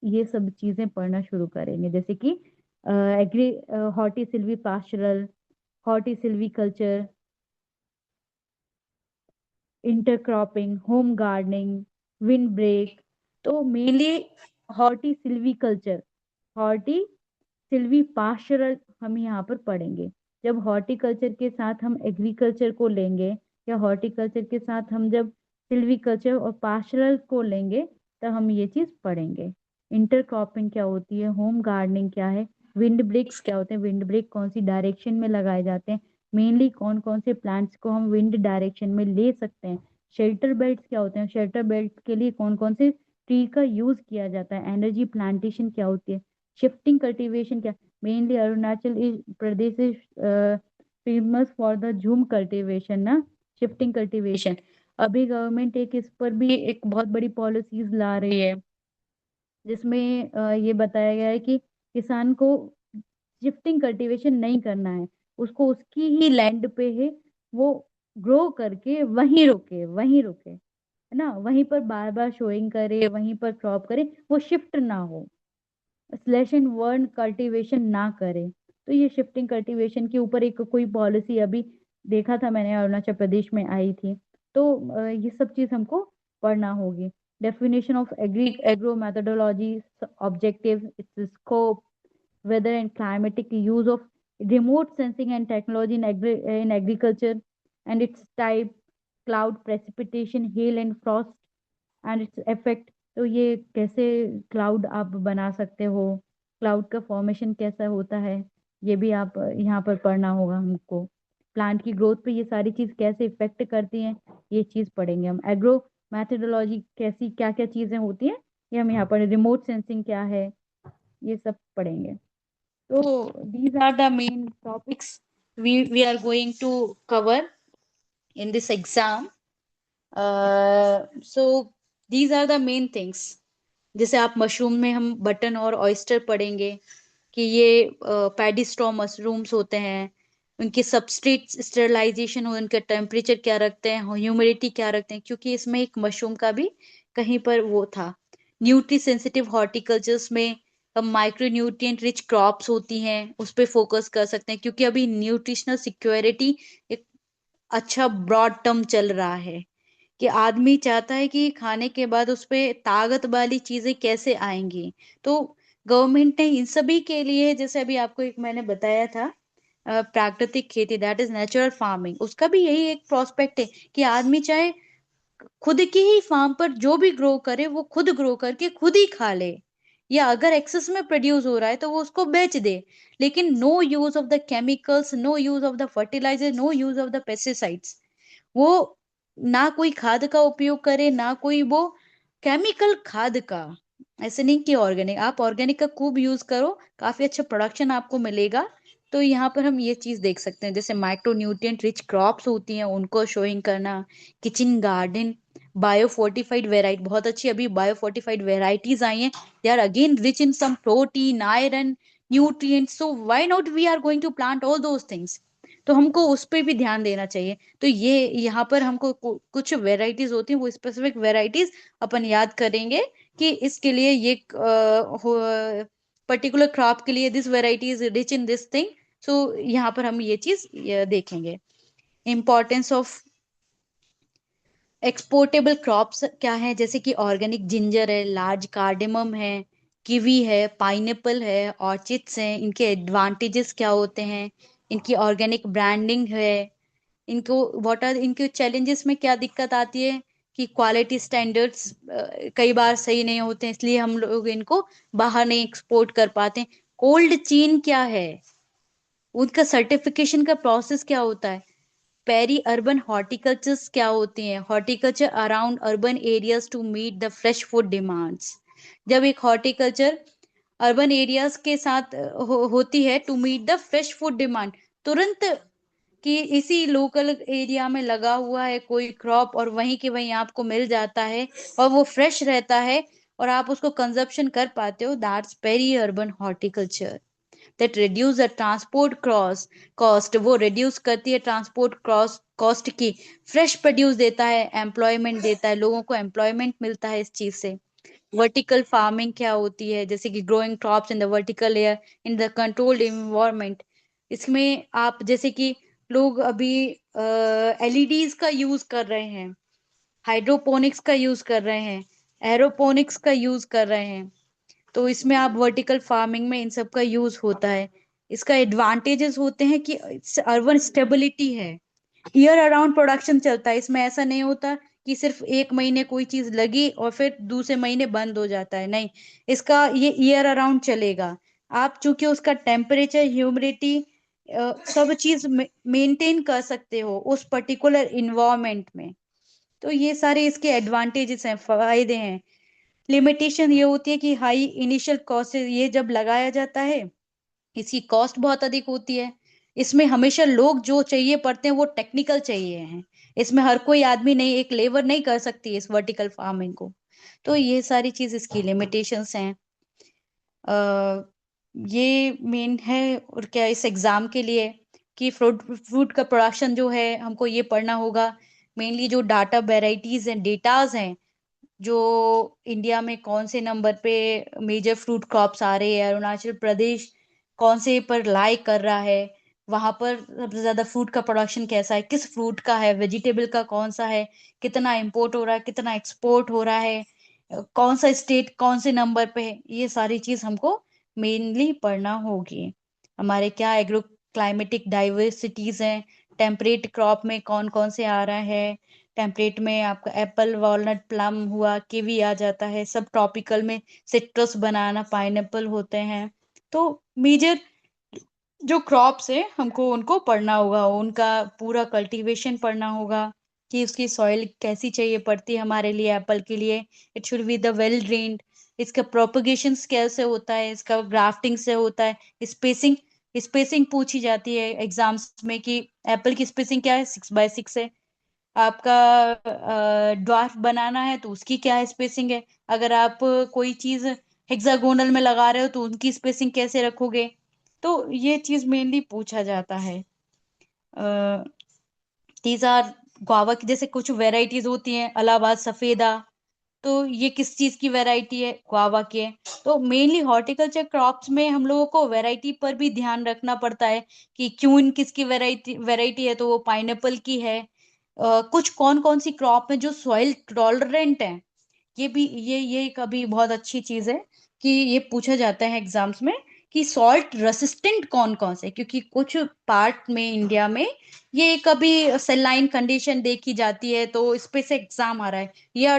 ये सब चीजें पढ़ना शुरू करेंगे, जैसे कि agri horti silvi pastoral, horti silvi culture, intercropping, home gardening, wind break. तो mainly horti silvi culture, horti silvi pastoral हम यहाँ पर पढ़ेंगे। जब हॉर्टिकल्चर के साथ हम एग्रीकल्चर को लेंगे, या हॉर्टिकल्चर के साथ हम जब सिल्वीकल्चर और पास्चरल को लेंगे, तब हम ये चीज पढ़ेंगे। इंटरक्रॉपिंग क्या होती है, होम गार्डनिंग क्या है, विंड ब्रेक्स क्या होते हैं, विंड ब्रेक कौन सी डायरेक्शन में लगाए जाते हैं, मेनली कौन कौन से प्लांट्स को हम विंड डायरेक्शन में ले सकते हैं। शेल्टर बेल्ट क्या होते हैं, शेल्टर बेल्ट के लिए कौन कौन से ट्री का यूज किया जाता है। एनर्जी प्लांटेशन क्या होती है, शिफ्टिंग कल्टीवेशन क्या, mainly Arunachal Pradesh is famous for the झूम कल्टीवेशन ना, शिफ्टिंग कल्टीवेशन। अभी गवर्नमेंट एक इस पर भी एक बहुत बड़ी पॉलिसीज ला रही है, जिसमें ये बताया गया है कि किसान को शिफ्टिंग कल्टीवेशन नहीं करना है, उसको उसकी ही लैंड पे है वो ग्रो करके वहीं रुके, है ना, वहीं पर बार बार शोइंग करे, वहीं पर क्रॉप करे, वो शिफ्ट ना हो, स्लैश एंड वर्न कल्टीवेशन ना करें। तो ये शिफ्टिंग कल्टीवेशन के ऊपर एक कोई पॉलिसी अभी देखा था मैंने, अरुणाचल प्रदेश में आई थी। तो ये सब चीज हमको पढ़ना होगी। Definition of agro methodology, objective, it's scope, weather and climatic use of remote sensing and technology in agriculture and its type, cloud precipitation, hail and frost and its effect. तो ये कैसे क्लाउड आप बना सकते हो, क्लाउड का formation कैसा होता है, ये भी आप यहाँ पर पढ़ना होगा हमको। प्लांट की ग्रोथ पे ये सारी चीज कैसे इफेक्ट करती हैं, ये चीज पढ़ेंगे हम। एग्रो मैथोडोलॉजी कैसी क्या क्या चीजें होती हैं, ये हम यहाँ पर, रिमोट सेंसिंग क्या है, ये सब पढ़ेंगे। तो these are the main topics we are going to cover in this exam. So these are the main things। जैसे आप मशरूम में हम बटन और ऑयस्टर पढ़ेंगे कि ये पैडी स्ट्रॉ मशरूम्स होते हैं, उनकी सबस्ट्रेट स्टेरलाइजेशन हो, उनका टेम्परेचर क्या रखते हैं, ह्यूमिडिटी क्या रखते हैं, क्योंकि इसमें एक मशरूम का भी कहीं पर वो था। न्यूट्री सेंसिटिव हॉर्टिकल्चर्स में हम माइक्रो न्यूट्रिएंट रिच क्रॉप्स होती हैं उस पर फोकस कर सकते हैं, क्योंकि अभी न्यूट्रिशनल सिक्योरिटी एक अच्छा ब्रॉड टर्म चल रहा है कि आदमी चाहता है कि खाने के बाद उस पे ताकत वाली चीजें कैसे आएंगी। तो गवर्नमेंट ने इन सभी के लिए, जैसे अभी आपको एक मैंने बताया था, प्राकृतिक खेती, दैट इज नेचुरल फार्मिंग, उसका भी यही एक प्रोस्पेक्ट है कि आदमी चाहे खुद की ही फार्म पर जो भी ग्रो करे वो खुद ग्रो करके खुद ही खा ले, या अगर एक्सेस में प्रोड्यूस हो रहा है तो वो उसको बेच दे, लेकिन no use of the chemicals, no use of the fertiliser, no use of the pesticides. वो ना कोई खाद का उपयोग करे, ना कोई वो केमिकल खाद का, ऐसे नहीं कि ऑर्गेनिक, आप ऑर्गेनिक का खूब यूज करो, काफी अच्छा प्रोडक्शन आपको मिलेगा। तो यहाँ पर हम ये चीज देख सकते हैं, जैसे माइक्रो न्यूट्रिएंट रिच क्रॉप्स होती हैं उनको शोइंग करना, kitchen garden, bio fortified variety, बहुत अच्छी अभी बायो फोर्टिफाइड वेराइटीज आई हैं, they are again rich in some protein, iron, nutrients, so why not we are going to plant all those things. तो हमको उस पे भी ध्यान देना चाहिए। तो ये यहाँ पर हमको कुछ वेराइटीज होती हैं, वो स्पेसिफिक वेराइटीज अपन याद करेंगे कि इसके लिए ये पर्टिकुलर क्रॉप के लिए this variety is rich in this thing. So यहाँ पर हम ये चीज देखेंगे। इम्पोर्टेंस ऑफ एक्सपोर्टेबल क्रॉप्स क्या है, जैसे कि ऑर्गेनिक जिंजर है, लार्ज कार्डेमम है, कीवी है, पाइनएप्पल है, ऑर्चिड्स हैं, इनके एडवांटेजेस क्या होते हैं, इनकी ऑर्गेनिक ब्रांडिंग है, इनको व्हाट आर इनके चैलेंजेस में क्या दिक्कत आती है कि क्वालिटी स्टैंडर्ड्स कई बार सही नहीं होते हैं, इसलिए हम लोग इनको बाहर नहीं एक्सपोर्ट कर पाते। कोल्ड चेन क्या है, उनका सर्टिफिकेशन का प्रोसेस क्या होता है। पेरी अर्बन हॉर्टिकल्चर्स क्या होती हैं, horticulture around urban areas to meet the fresh food demands. जब एक हॉर्टिकल्चर अर्बन एरियाज के साथ होती है to meet the fresh food demand, तुरंत कि इसी लोकल एरिया में लगा हुआ है कोई क्रॉप और वहीं के वहीं आपको मिल जाता है और वो फ्रेश रहता है और आप उसको कंजप्शन कर पाते हो, that's peri urban horticulture. That reduce the transport cross cost, वो रिड्यूस करती है ट्रांसपोर्ट क्रॉस कॉस्ट की, फ्रेश प्रोड्यूस देता है, एम्प्लॉयमेंट देता है, लोगों को एम्प्लॉयमेंट मिलता है इस चीज से। वर्टिकल फार्मिंग क्या होती है, जैसे कि growing crops in the vertical layer in the controlled environment. इसमें आप जैसे कि लोग अभी एलईडीज का यूज कर रहे हैं, हाइड्रोपोनिक्स का यूज कर रहे हैं, एरोपोनिक्स का यूज कर रहे हैं। तो इसमें आप वर्टिकल फार्मिंग में इन सब का यूज होता है। इसका एडवांटेजेस होते हैं कि अर्बन स्टेबिलिटी है, ईयर अराउंड प्रोडक्शन चलता है, इसमें ऐसा नहीं होता कि सिर्फ एक महीने कोई चीज लगी और फिर दूसरे महीने बंद हो जाता है, नहीं, इसका ये ईयर अराउंड चलेगा। आप चूंकि उसका टेम्परेचर, ह्यूमिडिटी, सब चीज मेंटेन कर सकते हो उस पर्टिकुलर इन्वायरमेंट में। तो ये सारे इसके एडवांटेजेस हैं, फायदे हैं। लिमिटेशन ये होती है कि हाई इनिशियल कॉस्ट, ये जब लगाया जाता है इसकी कॉस्ट बहुत अधिक होती है। इसमें हमेशा लोग जो चाहिए पड़ते हैं वो टेक्निकल चाहिए हैं, इसमें हर कोई आदमी नहीं, एक लेबर नहीं कर सकती इस वर्टिकल फार्मिंग को। तो ये सारी चीज इसकी लिमिटेशंस हैं। अ, ये मेन है। और क्या इस एग्जाम के लिए कि फ्रूट फ्रूट का प्रोडक्शन जो है हमको ये पढ़ना होगा, मेनली जो डाटा वेराइटीज हैं, डेटाज हैं, जो इंडिया में कौन से नंबर पे मेजर फ्रूट क्रॉप्स आ रहे हैं, अरुणाचल प्रदेश कौन से पर लाई कर रहा है, वहां पर सबसे ज्यादा फ्रूट का प्रोडक्शन कैसा है, किस फ्रूट का है, वेजिटेबल का कौन सा है, कितना इंपोर्ट हो रहा है, कितना एक्सपोर्ट हो रहा है, कौन सा स्टेट कौन से नंबर पे है, ये सारी चीज हमको मेनली पढ़ना होगी। हमारे क्या एग्रो क्लाइमेटिक डाइवर्सिटीज हैं, टेम्परेट क्रॉप में कौन कौन से आ रहा है, टेम्परेट में आपका एप्पल, वॉलनट, प्लम हुआ, कीवी आ जाता है, सब ट्रॉपिकल में सिट्रस, बनाना, पाइनएप्पल होते हैं। तो मेजर जो क्रॉप्स है हमको उनको पढ़ना होगा, उनका पूरा कल्टीवेशन पढ़ना होगा कि उसकी सॉइल कैसी चाहिए पड़ती है हमारे लिए, एप्पल के लिए it should be the well drained, इसका प्रोपगेशन कैसे होता है, इसका ग्राफ्टिंग से होता है, स्पेसिंग, स्पेसिंग पूछी जाती है एग्जाम्स में कि एप्पल की स्पेसिंग क्या है, 6x6 है। आपका ड्वार्फ बनाना है तो उसकी क्या स्पेसिंग है, अगर आप कोई चीज हेक्सागोनल में लगा रहे हो तो उनकी स्पेसिंग कैसे रखोगे। तो ये चीज मेनली पूछा जाता है। दीज आर गुआवा की जैसे कुछ वेराइटीज होती हैं, इलाहाबाद सफेदा, तो ये किस चीज की वैरायटी है, गुआवा की है। तो मेनली हॉर्टिकल्चर क्रॉप्स में हम लोगों को वैरायटी पर भी ध्यान रखना पड़ता है कि क्यों किसकी वैरायटी वैरायटी है, तो वो पाइनएप्पल की है। कुछ कौन कौन सी क्रॉप है जो सॉइल टॉलरेंट है, ये भी ये कभी बहुत अच्छी चीज है कि ये पूछा जाता है एग्जाम्स में कि सॉल्ट रेसिस्टेंट कौन कौन से, क्योंकि कुछ पार्ट में इंडिया में ये कभी सेलाइन कंडीशन देखी जाती है तो इस पे से एग्जाम आ रहा है, या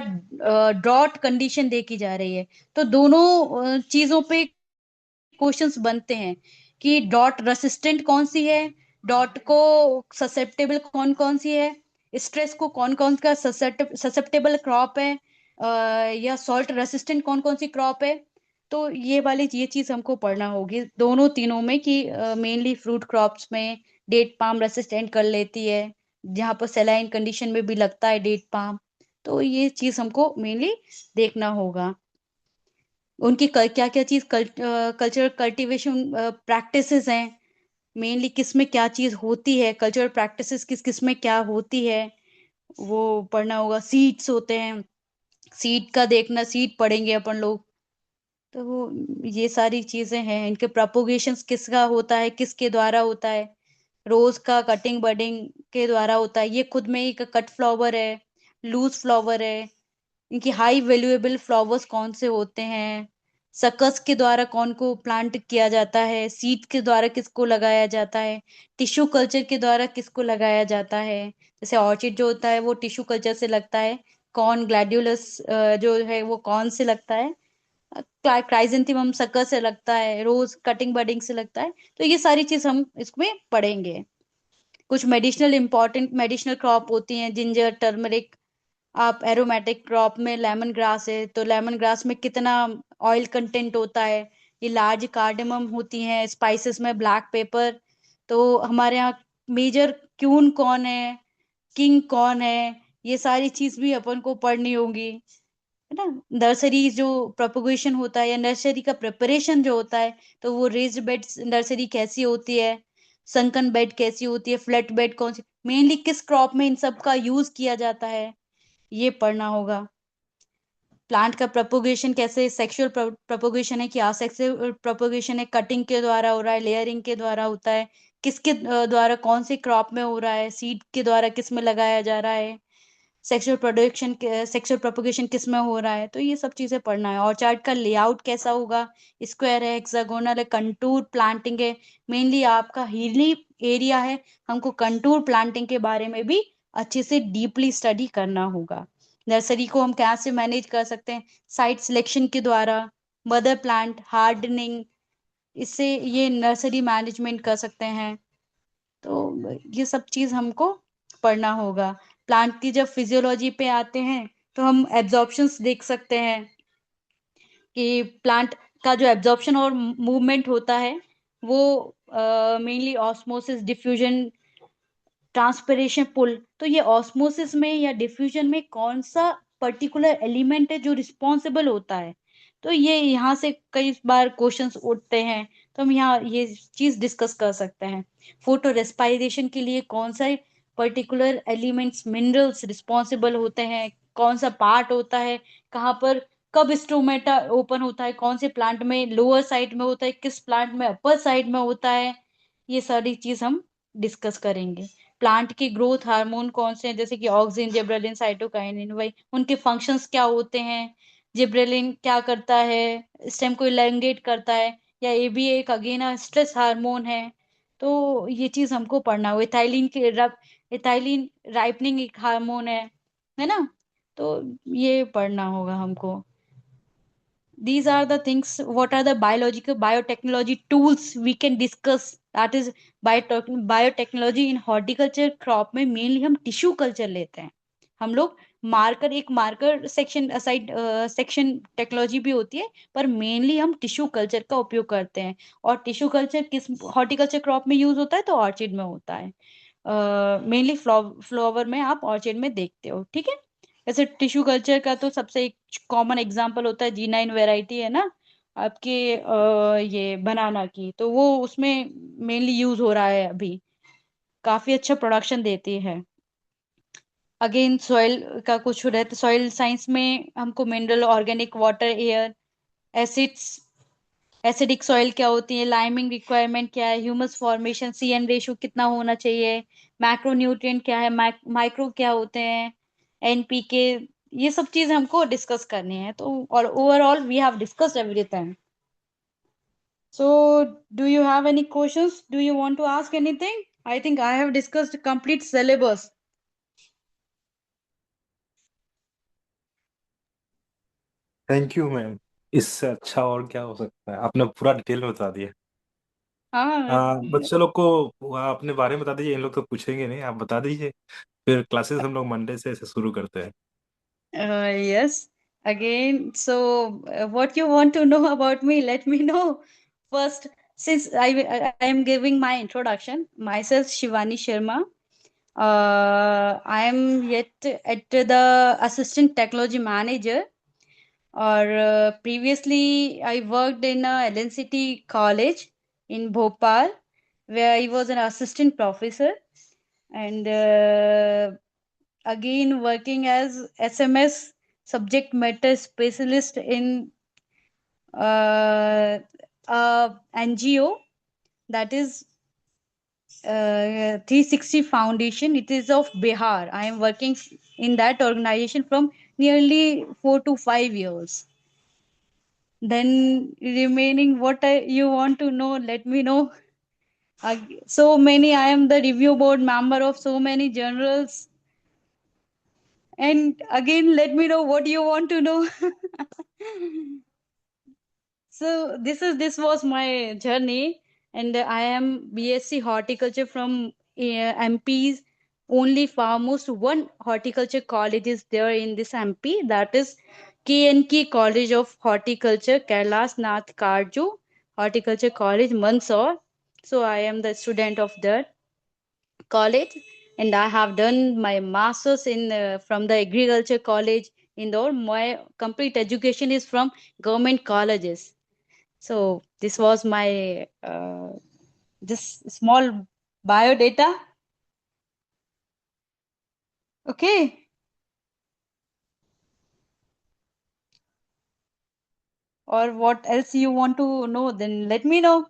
ड्रॉट कंडीशन देखी जा रही है। तो दोनों चीजों पे क्वेश्चंस बनते हैं कि डॉट रेसिस्टेंट कौन सी है, डॉट को ससेप्टेबल कौन कौन सी है, स्ट्रेस को कौन कौन का ससेप्टेबल क्रॉप है, या सॉल्ट रेसिस्टेंट कौन कौन सी क्रॉप है। तो ये चीज हमको पढ़ना होगी दोनों तीनों में कि मेनली फ्रूट क्रॉप्स में डेट पाम रेसिस्टेंट कर लेती है, जहाँ पर सेलाइन कंडीशन में भी लगता है डेट पाम। तो ये चीज हमको मेनली देखना होगा। उनकी क्या क्या चीज कल्चरल कल्टीवेशन प्रैक्टिसेस हैं, मेनली किस में क्या चीज होती है, कल्चरल प्रैक्टिसेस किस किस में क्या होती है, वो पढ़ना होगा। सीड्स होते हैं, सीड का देखना, सीड पढ़ेंगे अपन लोग। तो ये सारी चीजें हैं, इनके प्रोपोगेशंस किसका होता है, किसके द्वारा होता है। रोज का कटिंग बडिंग के द्वारा होता है, ये खुद में एक कट फ्लावर है, लूज फ्लावर है। इनकी हाई वैल्यूएबल फ्लावर्स कौन से होते हैं, सकस के द्वारा कौन को प्लांट किया जाता है, सीड के द्वारा किसको लगाया जाता है, टिश्यू कल्चर के द्वारा किसको लगाया जाता है। जैसे ऑर्चिड जो होता है वो टिश्यू कल्चर से लगता है, कॉर्न ग्लैड्यूलस जो है वो कॉर्न से लगता है, क्राइजेंथेमम सकस से लगता है, रोज कटिंग बडिंग से लगता है। तो ये सारी चीज हम इसमें पढ़ेंगे। कुछ मेडिसिनल इंपॉर्टेंट मेडिसिनल क्रॉप होती हैं, जिंजर, टर्मरिक। आप एरोमेटिक क्रॉप में लेमन ग्रास है, तो लेमन ग्रास में कितना ऑयल कंटेंट होता है। ये लार्ज कार्डेमम होती हैं स्पाइसेस में, ब्लैक पेपर। तो हमारे यहाँ मेजर क्यून कौन है, किंग कौन है, ये सारी चीज भी अपन को पढ़नी होगी, है ना। नर्सरी जो प्रोपगेशन होता है या नर्सरी का प्रिपरेशन जो होता है, तो वो रेज्ड बेड नर्सरी कैसी होती है, संकन बेड कैसी होती है, फ्लैट बेड कौन सी, मेनली किस क्रॉप में इन सब का यूज किया जाता है, ये पढ़ना होगा। प्लांट का प्रोपोगेशन कैसे, सेक्सुअल प्रोपोगेशन है कि असेक्सुअल प्रोपोगेशन है, कटिंग के द्वारा हो रहा है, लेयरिंग के द्वारा होता है, किसके द्वारा कौन सी क्रॉप में हो रहा है, सीड के द्वारा किस में लगाया जा रहा है, सेक्सुअल प्रोपोगेशन किस में हो रहा है। तो ये सब चीजें पढ़ना है। और चार्ट का लेआउट कैसा होगा, स्क्वायर है, हेक्सागोनल है, कंटूर प्लांटिंग है, मेनली आपका हिली एरिया है, हमको कंटूर प्लांटिंग के बारे में भी अच्छे से डीपली स्टडी करना होगा। नर्सरी को हम कैसे मैनेज कर सकते हैं, साइट सिलेक्शन के द्वारा, मदर प्लांट हार्डनिंग, इससे ये नर्सरी मैनेजमेंट कर सकते हैं। तो ये सब चीज हमको पढ़ना होगा। प्लांट की जब फिजियोलॉजी पे आते हैं तो हम एब्जॉर्प्शंस देख सकते हैं कि प्लांट का जो एब्जॉर्प्शन और मूवमेंट होता है वो मेनली ऑस्मोसिस, डिफ्यूजन, ट्रांसपिरेशन, पुल। तो ये ऑस्मोसिस में या डिफ्यूजन में कौन सा पर्टिकुलर एलिमेंट है जो रिस्पॉन्सिबल होता है। तो ये यहाँ से कई बार क्वेश्चंस उठते हैं, तो हम यहाँ ये चीज डिस्कस कर सकते हैं। फोटो रेस्पायरेशन के लिए कौन सा पर्टिकुलर एलिमेंट्स, मिनरल्स रिस्पॉन्सिबल होते हैं, कौन सा पार्ट होता है, कहाँ पर, कब स्टोमेटा ओपन होता है, कौन से प्लांट में लोअर साइड में होता है, किस प्लांट में अपर साइड में होता है। ये सारी चीज हम डिस्कस करेंगे। प्लांट की ग्रोथ हार्मोन कौन से हैं, जैसे कि ऑक्सिन, जिब्रेलिन, साइटोकाइनिन, वही उनके फंक्शंस क्या होते हैं। जिब्रेलिन क्या करता है, स्टेम को इलेंगेट करता है, या ये भी एक अगेन स्ट्रेस हार्मोन है। तो ये चीज हमको पढ़ना होगा। इथाइलिन राइपनिंग एक हार्मोन है ना। तो ये पढ़ना होगा हमको। These are the things, what are the biological biotechnology tools we can discuss, that is biotechnology in horticulture crop में मेनली हम टिश्यू कल्चर लेते हैं हम लोग। मार्कर, एक marker section side section technology भी होती है, पर मेनली हम टिश्यू कल्चर का उपयोग करते हैं। और टिश्यू कल्चर किस हॉर्टिकल्चर क्रॉप में यूज होता है, तो ऑर्चिड में होता है। मेनली फ्लावर में आप ऑर्चिड में देखते हो, ठीक है। वैसे टिश्यू कल्चर का तो सबसे एक कॉमन एग्जांपल होता है G9 वैरायटी, है ना आपके, ये बनाना की, तो वो उसमें मेनली यूज हो रहा है अभी, काफी अच्छा प्रोडक्शन देती है। अगेन सॉइल का कुछ रहता, सॉइल साइंस में हमको mineral, organic, water, air, acids, acidic soil क्या होती है, लाइमिंग रिक्वायरमेंट क्या है, ह्यूमस फॉर्मेशन, CN रेशो कितना होना चाहिए, मैक्रो न्यूट्रिएंट क्या है, माइक्रो क्या होते हैं, NPK, ये सब चीज हमको डिस्कस करनी है। तो और overall we have discussed everything. So do you have any questions, do you want to ask anything? I think I have discussed complete syllabus. Thank you ma'am. इससे अच्छा और क्या हो सकता है, आपने पूरा डिटेल में बता दिया। हाँ। बच्चे लोग को अपने बारे में बता दीजिए, इन लोग तो पूछेंगे नहीं, आप बता दीजिए। फिर क्लासेस हम लोग मंडे से ऐसे शुरू करते हैं। Yes, Again, so what you want to know about me, let me know. First, since I am giving my introduction, myself Shivani Sharma. I am yet at the assistant technology manager, or previously I worked in a LNCT college in Bhopal, where I was an assistant professor, and again working as SMS subject matter specialist in NGO, that is 360 Foundation. It is of Bihar. I am working in that organization from nearly 4 to 5 years. Then remaining, what you want to know, let me know. So many, I am the review board member of so many journals. And again, let me know what you want to know. So this was my journey, and I am BSc horticulture from MP's only foremost one horticulture college is there in this MP, that is KNK College of Horticulture, Kailas Nath Karju Horticulture College, Mandsaur. So I am the student of that college, and I have done my masters in from the agriculture college Indore. My complete education is from government colleges. So this was my this small bio data. Okay. Or what else you want to know? Then let me know.